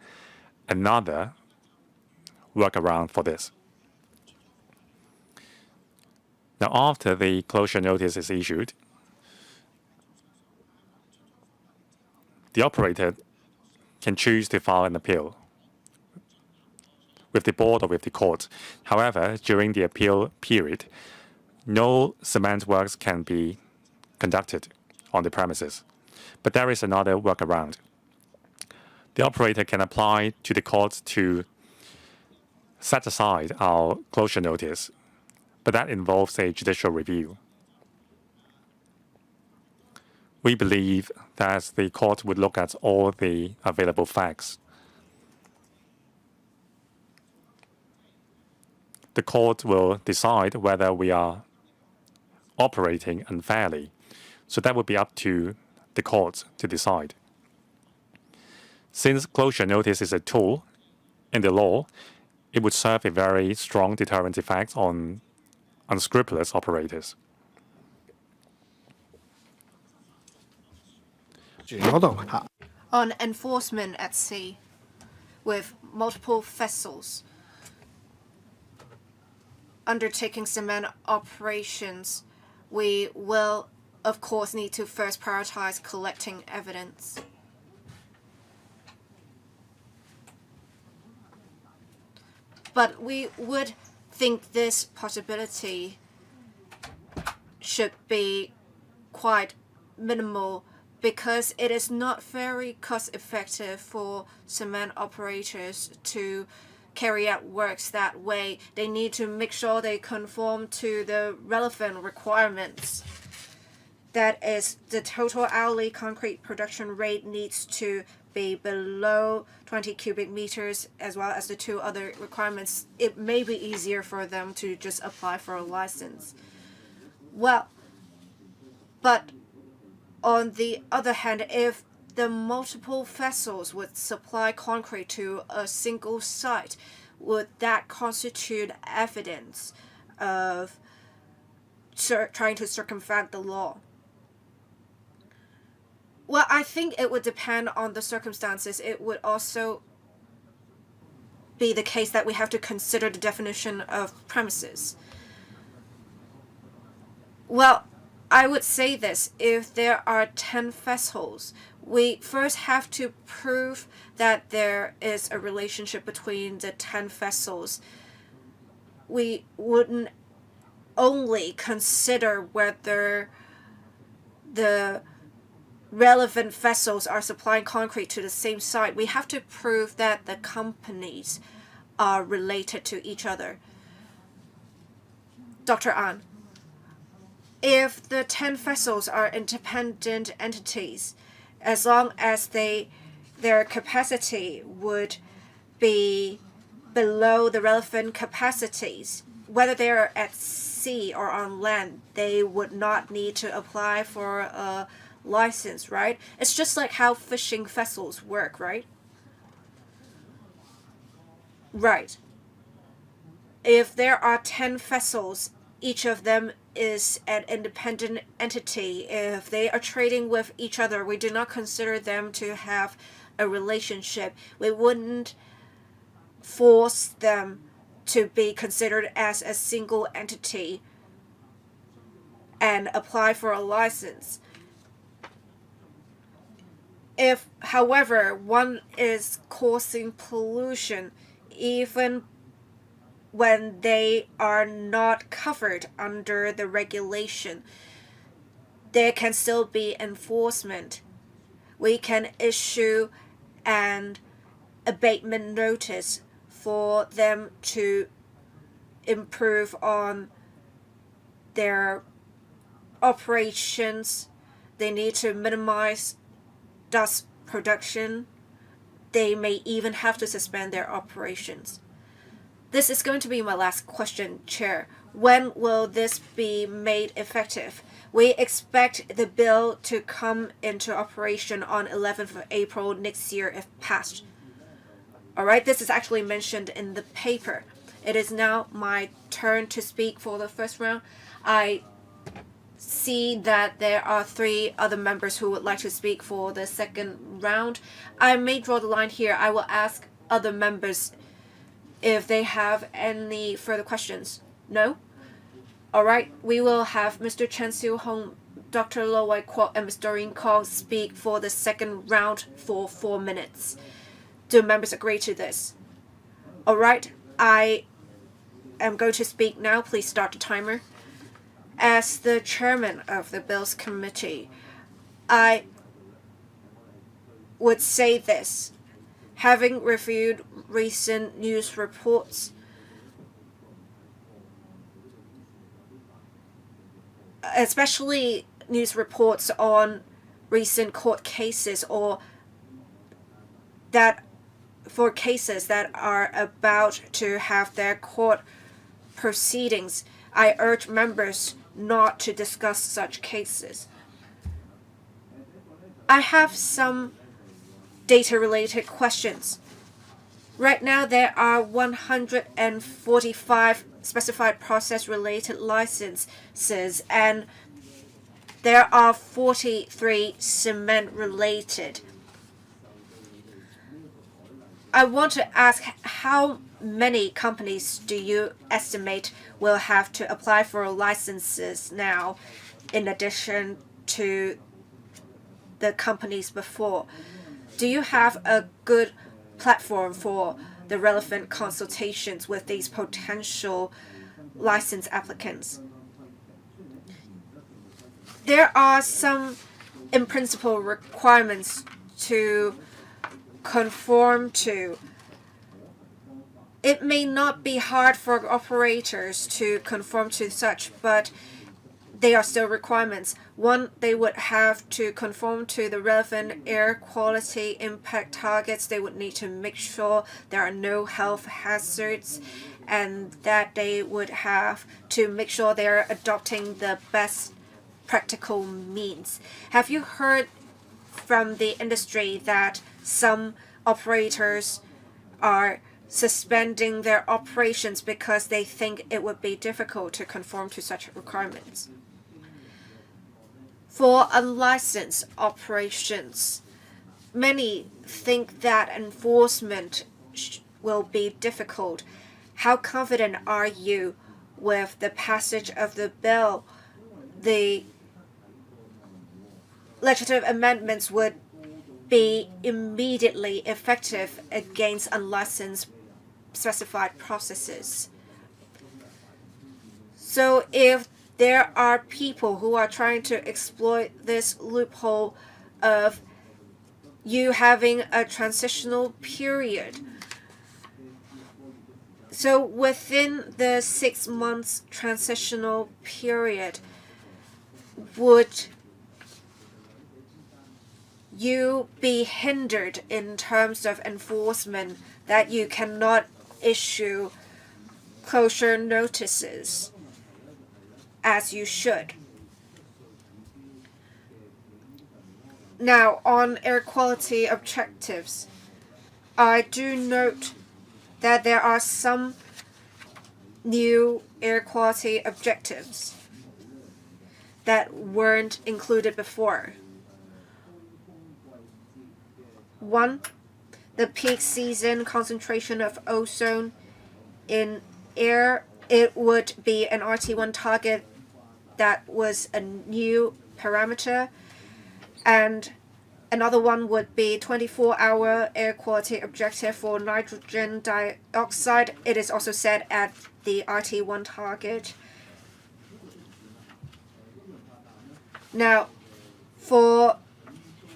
another workaround for this? Now, after the closure notice is issued, the operator can choose to file an appeal with the board or with the court. However, during the appeal period, no cement works can be conducted on the premises. But there is another workaround. The operator can apply to the court to set aside our closure notice, but that involves a judicial review. We believe that the court would look at all the available facts. The court will decide whether we are operating unfairly. So that would be up to the court to decide. Since closure notice is a tool in the law, it would serve a very strong deterrent effect on unscrupulous operators. On enforcement at sea with multiple vessels undertaking cement operations, we will, of course, need to first prioritize collecting evidence. But we would think this possibility should be quite minimal because it is not very cost effective for cement operators to carry out works that way. They need to make sure they conform to the relevant requirements. That is, the total hourly concrete production rate needs to be below 20 cubic meters, as well as the two other requirements. It may be easier for them to just apply for a license. Well, but on the other hand, if the multiple vessels would supply concrete to a single site, would that constitute evidence of trying to circumvent the law? Well, I think it would depend on the circumstances. It would also be the case that we have to consider the definition of premises. Well, I would say this: if there are 10 vessels, we first have to prove that there is a relationship between the 10 vessels. We wouldn't only consider whether the relevant vessels are supplying concrete to the same site. We have to prove that the companies are related to each other. Dr. An, if the 10 vessels are independent entities, as long as their capacity would be below the relevant capacities, whether they are at sea or on land, they would not need to apply for a license, right? It's just like how fishing vessels work, right? Right. If there are 10 vessels, each of them is an independent entity. If they are trading with each other, we do not consider them to have a relationship. We wouldn't force them to be considered as a single entity and apply for a license. If, however, one is causing pollution, even when they are not covered under the regulation, there can still be enforcement. We can issue an abatement notice for them to improve on their operations. They need to minimize dust production. They may even have to suspend their operations. This is going to be my last question, Chair. When will this be made effective? We expect the bill to come into operation on 11th of April next year if passed. All right, this is actually mentioned in the paper. It is now my turn to speak for the first round. I see that there are 3 other members who would like to speak for the second round. I may draw the line here. I will ask other members if they have any further questions. No? All right, we will have Mr. Chen Siu-hong, Dr. Lo Wai-kwok, and Ms. Doreen Kong speak for the second round for 4 minutes. Do members agree to this? All right, I am going to speak now. Please start the timer. As the chairman of the Bills Committee, I would say this. Having reviewed recent news reports, especially news reports on recent court cases or that for cases that are about to have their court proceedings, I urge members not to discuss such cases. I have some data-related questions. Right now, there are 145 specified process-related licenses, and there are 43 cement related. I want to ask, how many companies do you estimate will have to apply for licenses now, in addition to the companies before? Do you have a good platform for the relevant consultations with these potential license applicants? There are some in principle requirements to conform to. It may not be hard for operators to conform to such, but they are still requirements. One, they would have to conform to the relevant air quality impact targets. They would need to make sure there are no health hazards, and that they would have to make sure they are adopting the best practical means. Have you heard from the industry that some operators are suspending their operations because they think it would be difficult to conform to such requirements? For unlicensed operations, many think that enforcement will be difficult. How confident are you with the passage of the bill? The legislative amendments would be immediately effective against unlicensed specified processes. So if there are people who are trying to exploit this loophole of you having a transitional period, so within the 6 months transitional period, would you be hindered in terms of enforcement, that you cannot issue closure notices as you should? Now, on air quality objectives, I do note that there are some new air quality objectives that weren't included before. One, the peak season concentration of ozone in air, it would be an RT1 target that was a new parameter, and another one would be 24-hour air quality objective for nitrogen dioxide. It is also set at the RT1 target. Now,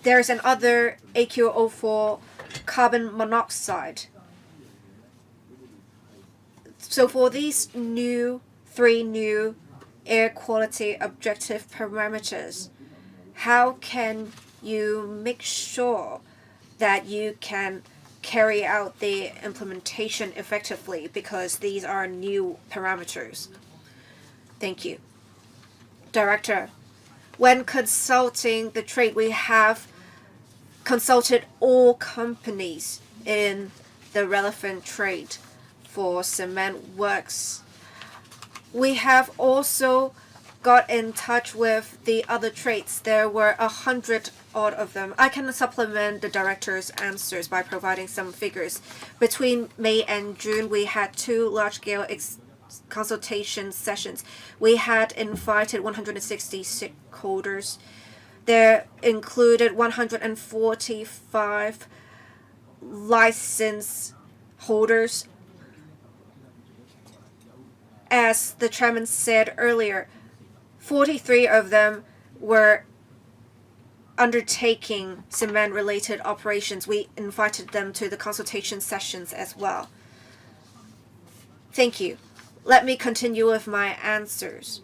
there's another AQO for carbon monoxide. So for these three new air quality objective parameters, how can you make sure that you can carry out the implementation effectively, because these are new parameters? Thank you. Director, when consulting the trade, we have consulted all companies in the relevant trade for cement works. We have also got in touch with the other trades. There were 100 odd of them. I can supplement the director's answers by providing some figures. Between May and June, we had 2 large-scale consultation sessions. We had invited 160 stakeholders. There included 145 license holders. As the chairman said earlier, 43 of them were undertaking cement-related operations. We invited them to the consultation sessions as well. Thank you. Let me continue with my answers.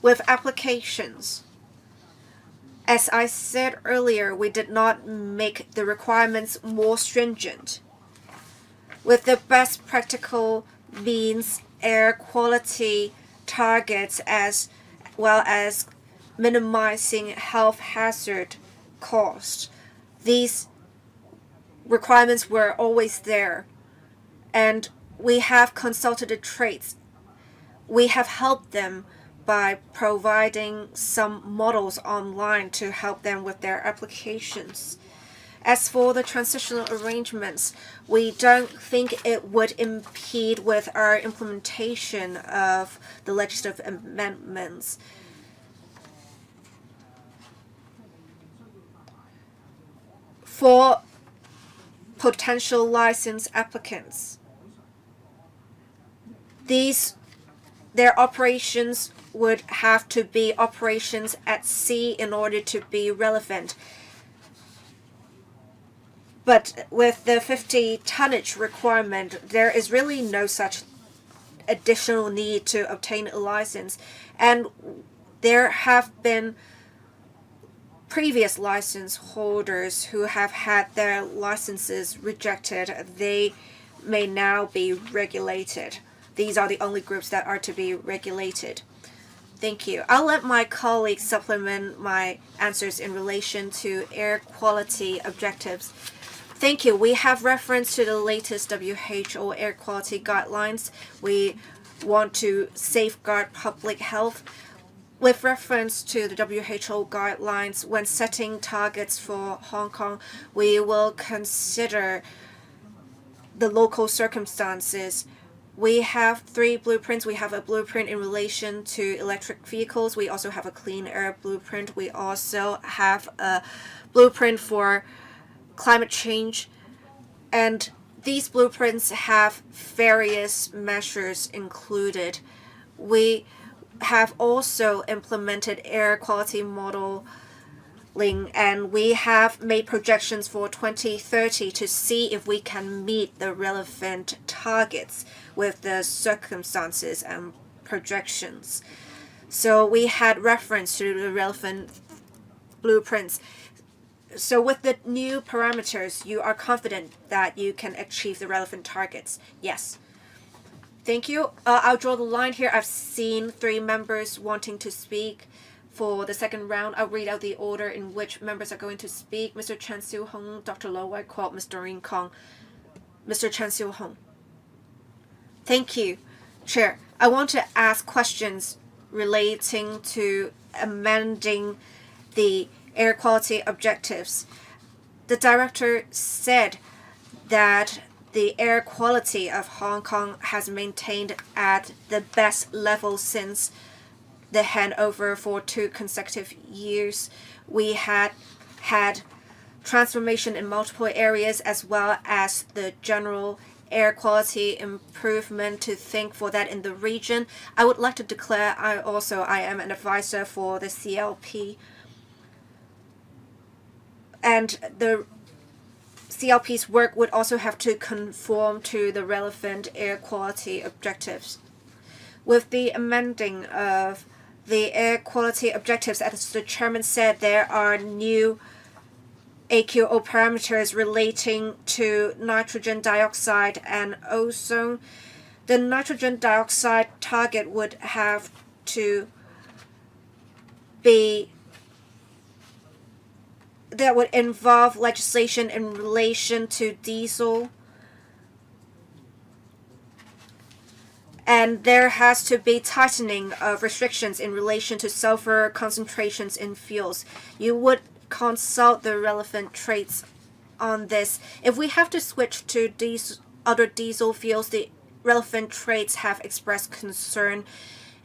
With applications, as I said earlier, we did not make the requirements more stringent. With the best practical means air quality targets, as well as minimizing health hazard cost, these requirements were always there, and we have consulted the trades. We have helped them by providing some models online to help them with their applications. As for the transitional arrangements, we don't think it would impede with our implementation of the legislative amendments. For potential license applicants, their operations would have to be operations at sea in order to be relevant. But with the 50 tonnage requirement, there is really no such additional need to obtain a license. And there have been previous license holders who have had their licenses rejected. They may now be regulated. These are the only groups that are to be regulated. Thank you. I'll let my colleagues supplement my answers in relation to air quality objectives. Thank you. We have reference to the latest WHO air quality guidelines. We want to safeguard public health. With reference to the WHO guidelines, when setting targets for Hong Kong, we will consider the local circumstances. We have 3 blueprints. We have a blueprint in relation to electric vehicles. We also have a clean air blueprint. We also have a blueprint for climate change. And these blueprints have various measures included. We have also implemented air quality modeling, and we have made projections for 2030 to see if we can meet the relevant targets with the circumstances and projections. So we had reference to the relevant blueprints. So with the new parameters, you are confident that you can achieve the relevant targets? Yes. Thank you. I'll draw the line here. I've seen 3 members wanting to speak for the second round. I'll read out the order in which members are going to speak. Mr. Chan Siu-hong, Dr. Lo Wai-kwok, Mr. Rin Kong. Mr. Chan Siu-hong. Thank you, Chair. I want to ask questions relating to amending the air quality objectives. The director said that the air quality of Hong Kong has maintained at the best level since the handover for 2 consecutive years. We had transformation in multiple areas as well as the general air quality improvement to think for that in the region. I would like to declare I am an advisor for the CLP. And the CLP's work would also have to conform to the relevant air quality objectives. With the amending of the air quality objectives, as the chairman said, there are new AQO parameters relating to nitrogen dioxide and ozone. The nitrogen dioxide target would have to be that would involve legislation in relation to diesel. And there has to be tightening of restrictions in relation to sulfur concentrations in fuels. You would consult the relevant traits on this. If we have to switch to other diesel fuels, the relevant traits have expressed concern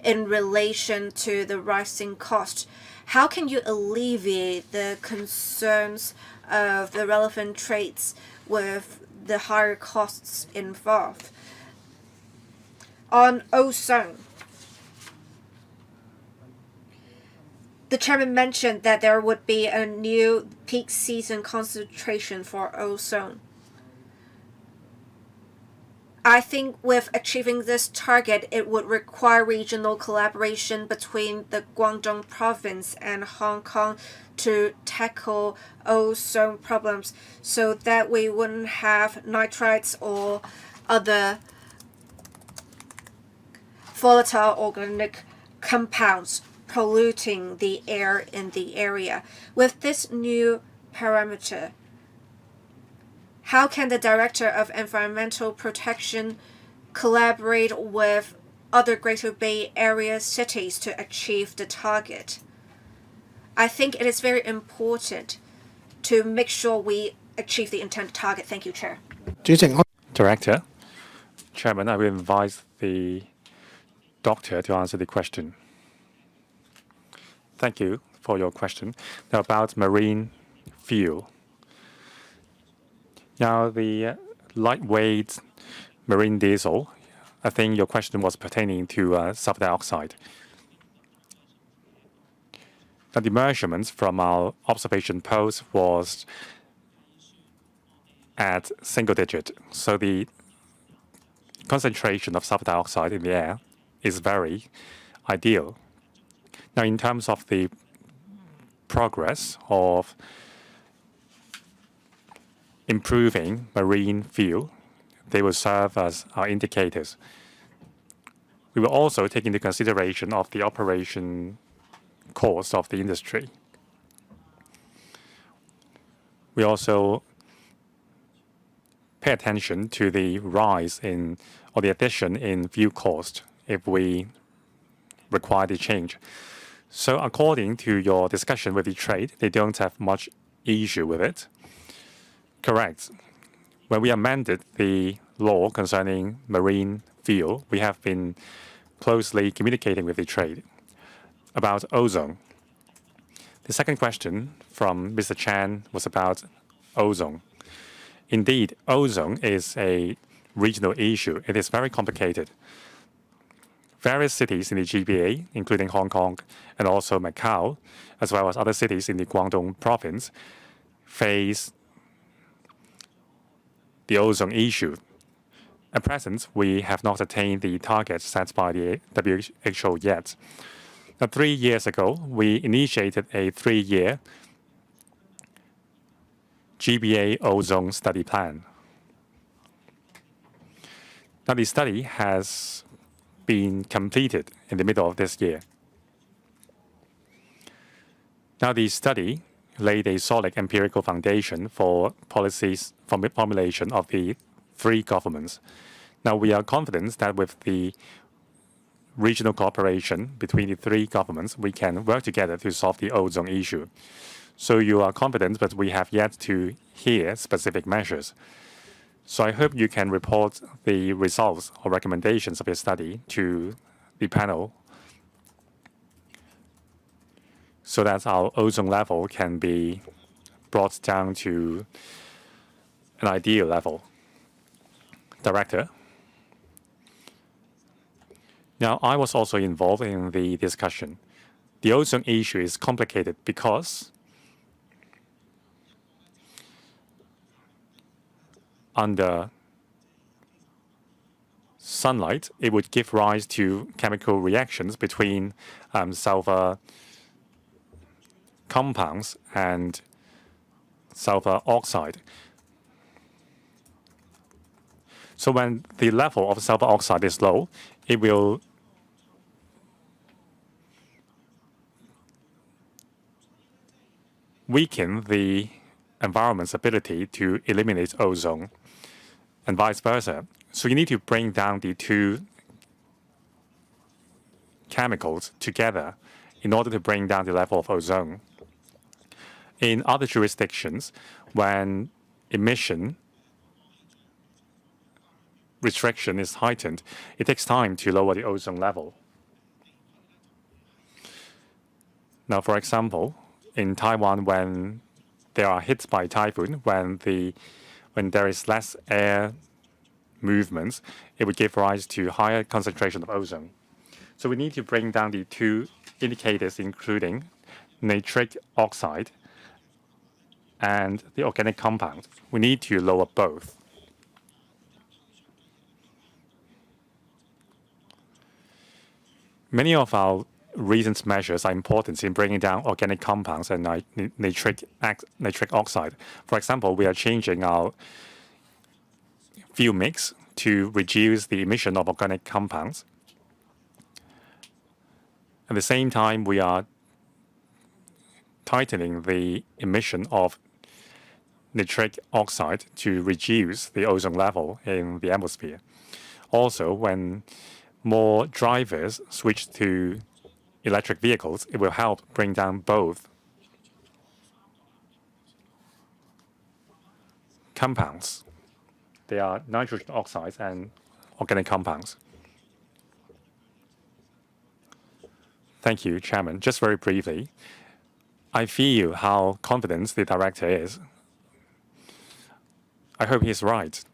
in relation to the rising cost. How can you alleviate the concerns of the relevant traits with the higher costs involved? On ozone, the chairman mentioned that there would be a new peak season concentration for ozone. I think with achieving this target, it would require regional collaboration between the Guangdong province and Hong Kong to tackle ozone problems so that we wouldn't have nitrites or other volatile organic compounds polluting the air in the area. With this new parameter, how can the Director of Environmental Protection collaborate with other Greater Bay Area cities to achieve the target. I think it is very important to make sure we achieve the intended target. Thank you, Chair. Director, Chairman, I will invite the doctor to answer the question. Thank you for your question. Now about marine fuel. Now the lightweight marine diesel, I think your question was pertaining to sulfur dioxide. Now the measurements from our observation post was at single digit. So the concentration of sulfur dioxide in the air is very ideal. Now, in terms of the progress of improving marine fuel, they will serve as our indicators. We will also take into consideration of the operation cost of the industry. We also pay attention to the rise in or the addition in fuel cost if we require the change. So according to your discussion with the trade, they don't have much issue with it. Correct. When we amended the law concerning marine fuel, we have been closely communicating with the trade about ozone. The second question from Mr. Chan was about ozone. Indeed, ozone is a regional issue. It is very complicated. Various cities in the GBA, including Hong Kong and also Macau, as well as other cities in the Guangdong province, face the ozone issue. At present, we have not attained the targets set by the WHO yet. Now, 3 years ago, we initiated a 3-year GBA ozone study plan. Now, the study has been completed in the middle of this year. Now, the study laid a solid empirical foundation for policies formulation of the 3 governments. Now, we are confident that with the regional cooperation between the 3 governments, we can work together to solve the ozone issue. So you are confident, but we have yet to hear specific measures. So I hope you can report the results or recommendations of your study to the panel so that our ozone level can be brought down to an ideal level. Director. Now, I was also involved in the discussion. The ozone issue is complicated because under sunlight, it would give rise to chemical reactions between sulfur compounds and sulfur oxide. So when the level of sulfur oxide is low, it will weaken the environment's ability to eliminate ozone, and vice versa. So you need to bring down the 2 chemicals together in order to bring down the level of ozone. In other jurisdictions, when emission restriction is heightened, it takes time to lower the ozone level. Now, for example, in Taiwan, when there are hits by typhoon, when there is less air movements, it would give rise to higher concentration of ozone. So we need to bring down the 2 indicators, including nitric oxide and the organic compound. We need to lower both. Many of our recent measures are important in bringing down organic compounds and nitric oxide. For example, we are changing our fuel mix to reduce the emission of organic compounds. At the same time, we are tightening the emission of nitric oxide to reduce the ozone level in the atmosphere. Also, when more drivers switch to electric vehicles, it will help bring down both compounds. They are nitrogen oxides and organic compounds. Thank you, Chairman. Just very briefly, I feel how confident the director is. I hope he's right.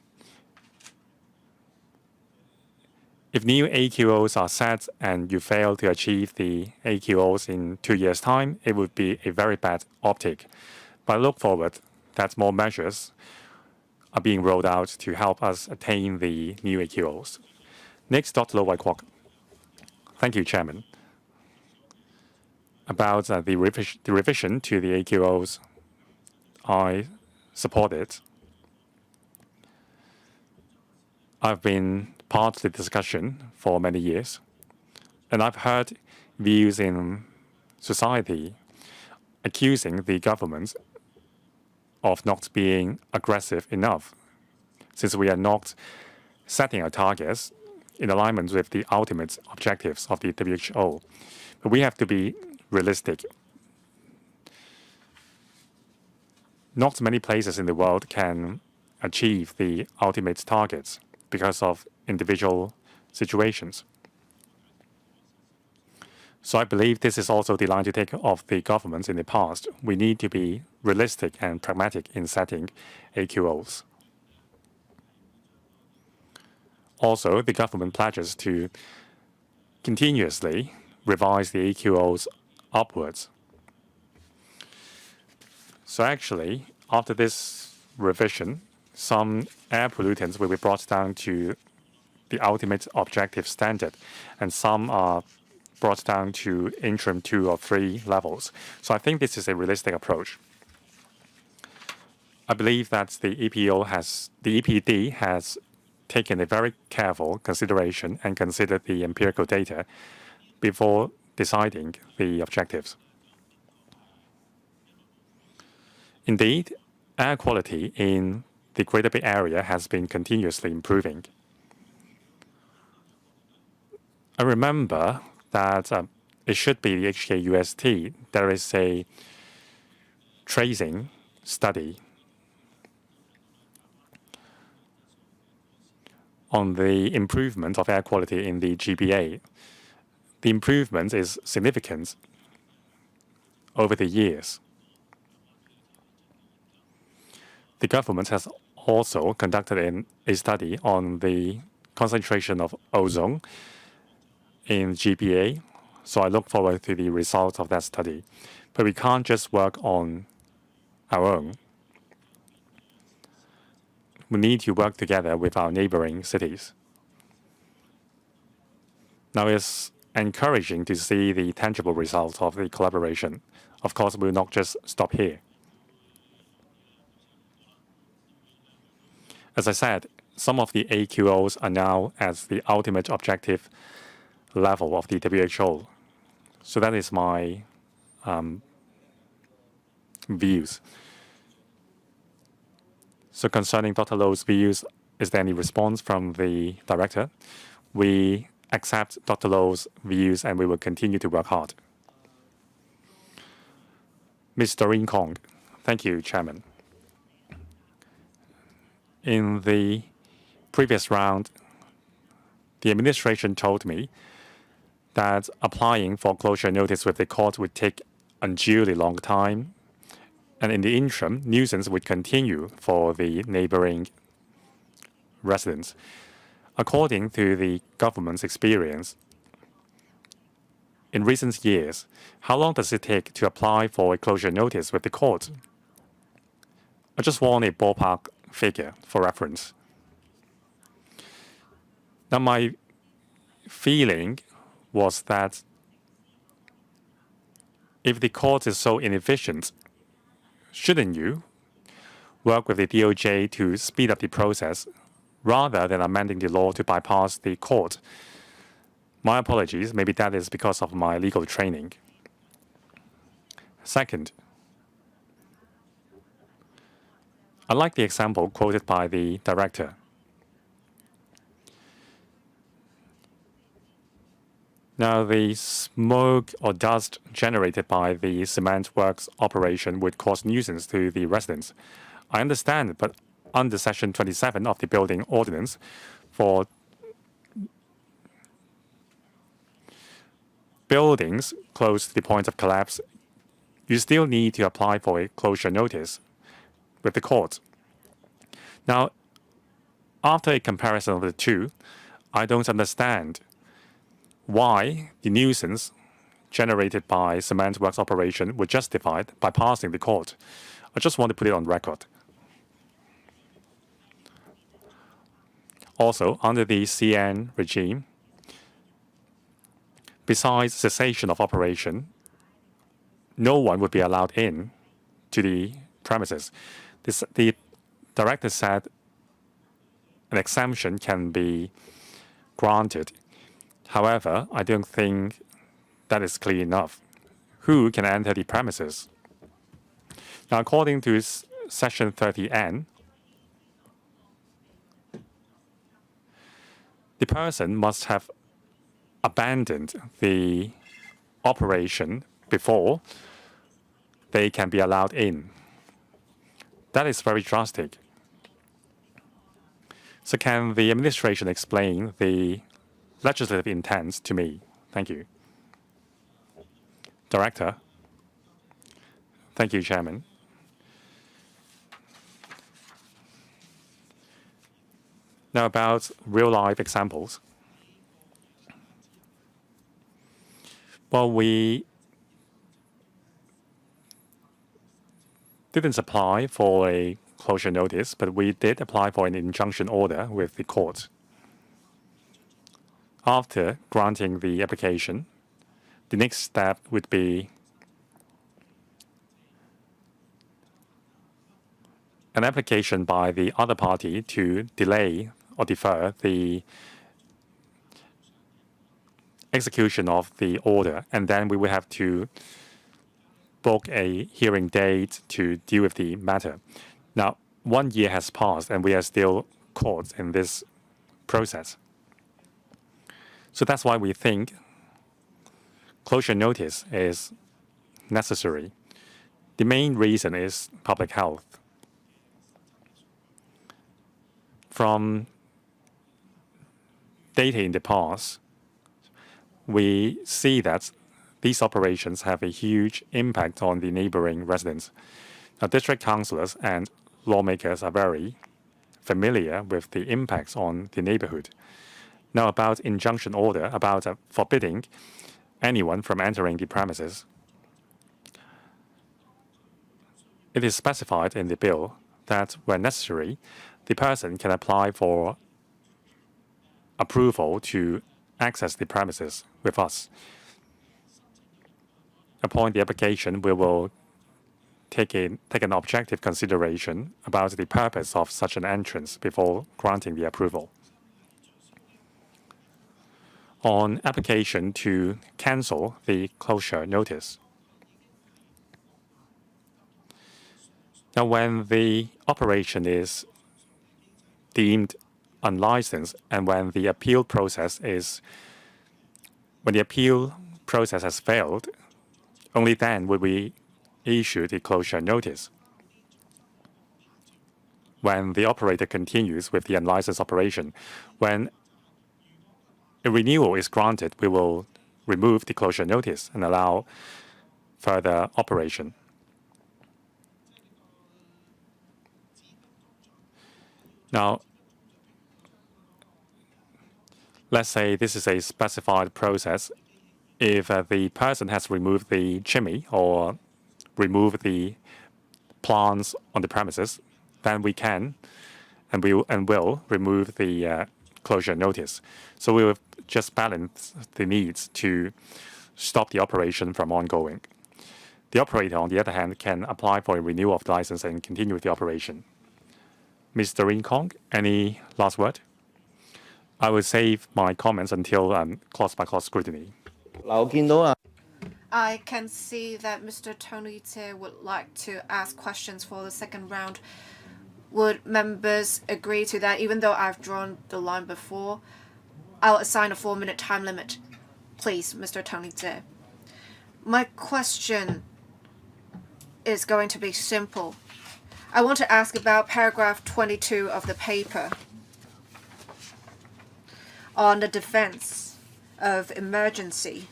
If new AQOs are set and you fail to achieve the AQOs in 2 years' time, it would be a very bad optic. But I look forward that more measures are being rolled out to help us attain the new AQOs. Next, Dr. Lo Wai-kwok. Thank you, Chairman. About the revision to the AQOs, I support it. I've been part of the discussion for many years, and I've heard views in society accusing the government of not being aggressive enough, since we are not setting our targets in alignment with the ultimate objectives of the WHO. But we have to be realistic. Not many places in the world can achieve the ultimate targets because of individual situations. So I believe this is also the line to take of the governments in the past. We need to be realistic and pragmatic in setting AQOs. Also, the government pledges to continuously revise the AQOs upwards. So actually, after this revision, some air pollutants will be brought down to the ultimate objective standard, and some are brought down to interim 2 or 3 levels. So I think this is a realistic approach. I believe that the EPD has taken a very careful consideration and considered the empirical data before deciding the objectives. Indeed, air quality in the Greater Bay Area has been continuously improving. I remember that it should be the HKUST. There is a tracing study on the improvement of air quality in the GBA. The improvement is significant over the years. The government has also conducted a study on the concentration of ozone in GBA, so I look forward to the results of that study. But we can't just work on our own. We need to work together with our neighboring cities. Now, it's encouraging to see the tangible results of the collaboration. Of course, we will not just stop here. As I said, some of the AQOs are now at the ultimate objective level of the WHO. So that is my views. So concerning Dr. Lo's views, is there any response from the director? We accept Dr. Lo's views and we will continue to work hard. Ms. Doreen Kong. Thank you, Chairman. In the previous round, the administration told me that applying for closure notice with the court would take unduly long time, and in the interim, nuisance would continue for the neighboring residents. According to the government's experience, in recent years, how long does it take to apply for a closure notice with the court? I just want a ballpark figure for reference. Now, my feeling was that if the court is so inefficient, shouldn't you work with the DOJ to speed up the process rather than amending the law to bypass the court? My apologies, maybe that is because of my legal training. Second, I like the example quoted by the director. Now, the smoke or dust generated by the cement works operation would cause nuisance to the residents. I understand, but under Section 27 of the Building Ordinance, for buildings close to the point of collapse, you still need to apply for a closure notice with the court. Now, after a comparison of the two, I don't understand why the nuisance generated by cement works operation were justified by passing the court. I just want to put it on record. Also, under the CN regime, besides cessation of operation, no one would be allowed in to the premises. The director said an exemption can be granted. However, I don't think that is clear enough. Who can enter the premises? Now, according to Section 30N, the person must have abandoned the operation before they can be allowed in. That is very drastic. So can the administration explain the legislative intent to me? Thank you. Director. Thank you, Chairman. Now about real-life examples. Well, we didn't apply for a closure notice, but we did apply for an injunction order with the court. After granting the application, the next step would be an application by the other party to delay or defer the execution of the order, and then we would have to book a hearing date to deal with the matter. Now, 1 year has passed, and we are still caught in this process. So that's why we think closure notice is necessary. The main reason is public health. From data in the past, we see that these operations have a huge impact on the neighboring residents. Now, district councillors and lawmakers are very familiar with the impacts on the neighborhood. Now, about injunction order, about forbidding anyone from entering the premises. It is specified in the bill that when necessary, the person can apply for approval to access the premises with us. Upon the application, we will take an objective consideration about the purpose of such an entrance before granting the approval. On application to cancel the closure notice. Now, when the operation is deemed unlicensed and when the appeal process has failed, only then will we issue the closure notice. When the operator continues with the unlicensed operation, when a renewal is granted, we will remove the closure notice and allow further operation. Now, let's say this is a specified process. If the person has removed the chimney or removed the plants on the premises, then we can and will remove the closure notice. So we will just balance the needs to stop the operation from ongoing. The operator, on the other hand, can apply for a renewal of the license and continue with the operation. Mr. Rin Kong, any last word? I will save my comments until clause-by-clause scrutiny. I can see that Mr. Tony Tse would like to ask questions for the second round. Would members agree to that? Even though I've drawn the line before, I'll assign a 4-minute time limit. Please, Mr. Tony Tse. My question is going to be simple. I want to ask about paragraph 22 of the paper on the defense of emergency.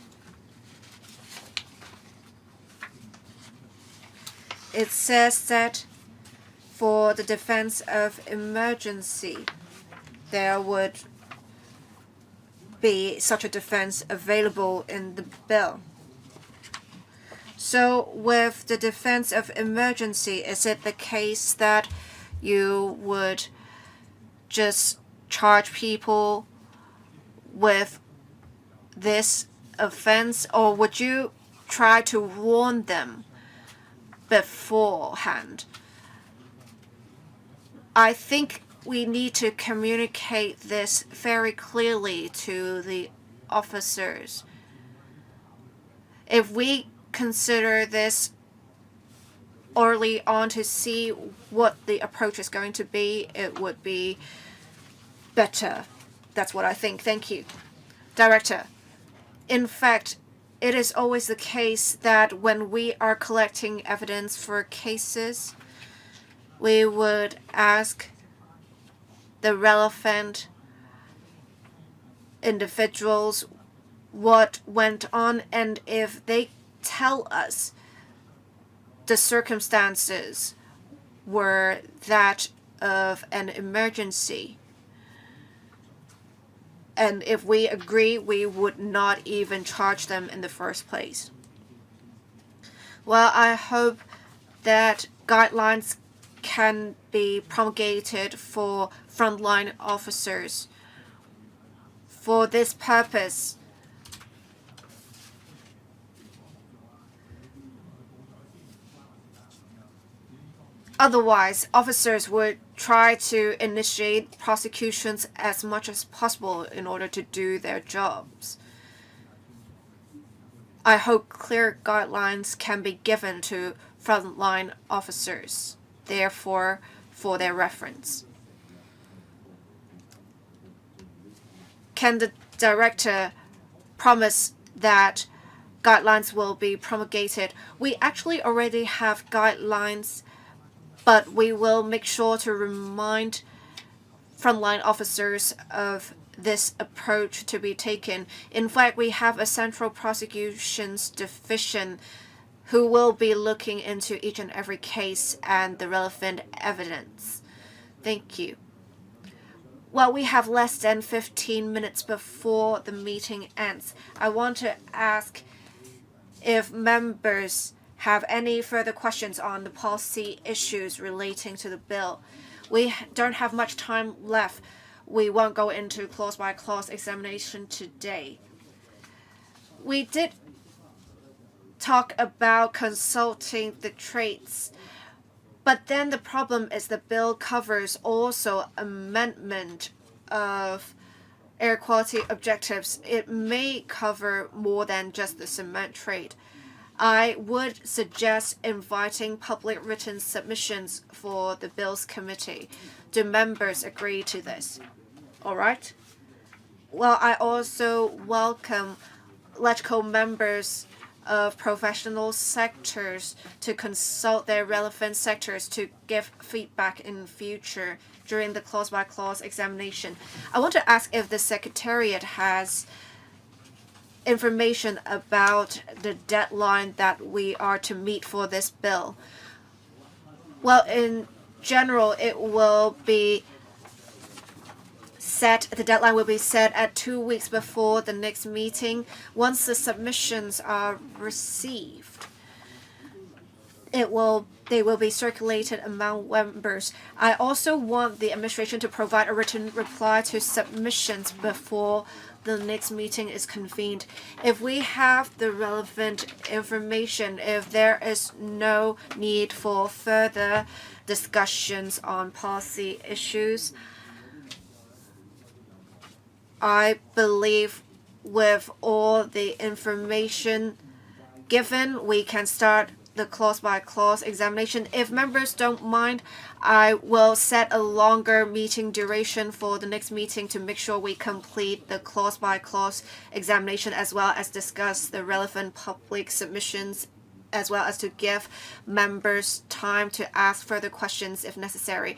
It says that for the defense of emergency, there would be such a defense available in the bill. So with the defense of emergency, is it the case that you would just charge people with this offense, or would you try to warn them beforehand? I think we need to communicate this very clearly to the officers. If we consider this early on to see what the approach is going to be, it would be better. That's what I think. Thank you. Director, in fact, it is always the case that when we are collecting evidence for cases, we would ask the relevant individuals what went on, and if they tell us the circumstances were that of an emergency, and if we agree, we would not even charge them in the first place. Well, I hope that guidelines can be promulgated for frontline officers. For this purpose, otherwise, officers would try to initiate prosecutions as much as possible in order to do their jobs. I hope clear guidelines can be given to frontline officers, therefore, for their reference. Can the director promise that guidelines will be promulgated? We actually already have guidelines, but we will make sure to remind frontline officers of this approach to be taken. In fact, we have a central prosecutions division who will be looking into each and every case and the relevant evidence. Thank you. Well, we have less than 15 minutes before the meeting ends. I want to ask if members have any further questions on the policy issues relating to the bill. We don't have much time left. We won't go into clause-by-clause examination today. We did talk about consulting the trades, but then the problem is the bill covers also amendment of air quality objectives. It may cover more than just the cement trade. I would suggest inviting public written submissions for the bills committee. Do members agree to this? All right. Well, I also welcome electrical members of professional sectors to consult their relevant sectors to give feedback in future during the clause-by-clause examination. I want to ask if the Secretariat has information about the deadline that we are to meet for this bill. Well, in general, it will be the deadline will be set at 2 weeks before the next meeting. Once the submissions are received, they will be circulated among members. I also want the administration to provide a written reply to submissions before the next meeting is convened. If we have the relevant information, if there is no need for further discussions on policy issues, I believe with all the information given, we can start the clause-by-clause examination. If members don't mind, I will set a longer meeting duration for the next meeting to make sure we complete the clause-by-clause examination as well as discuss the relevant public submissions as well as to give members time to ask further questions if necessary.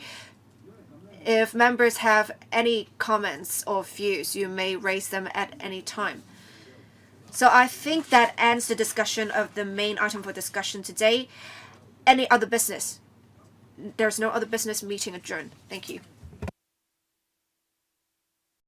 If members have any comments or views, you may raise them at any time. So I think that ends the discussion of the main item for discussion today. Any other business? There's no other business. Meeting adjourned. Thank you.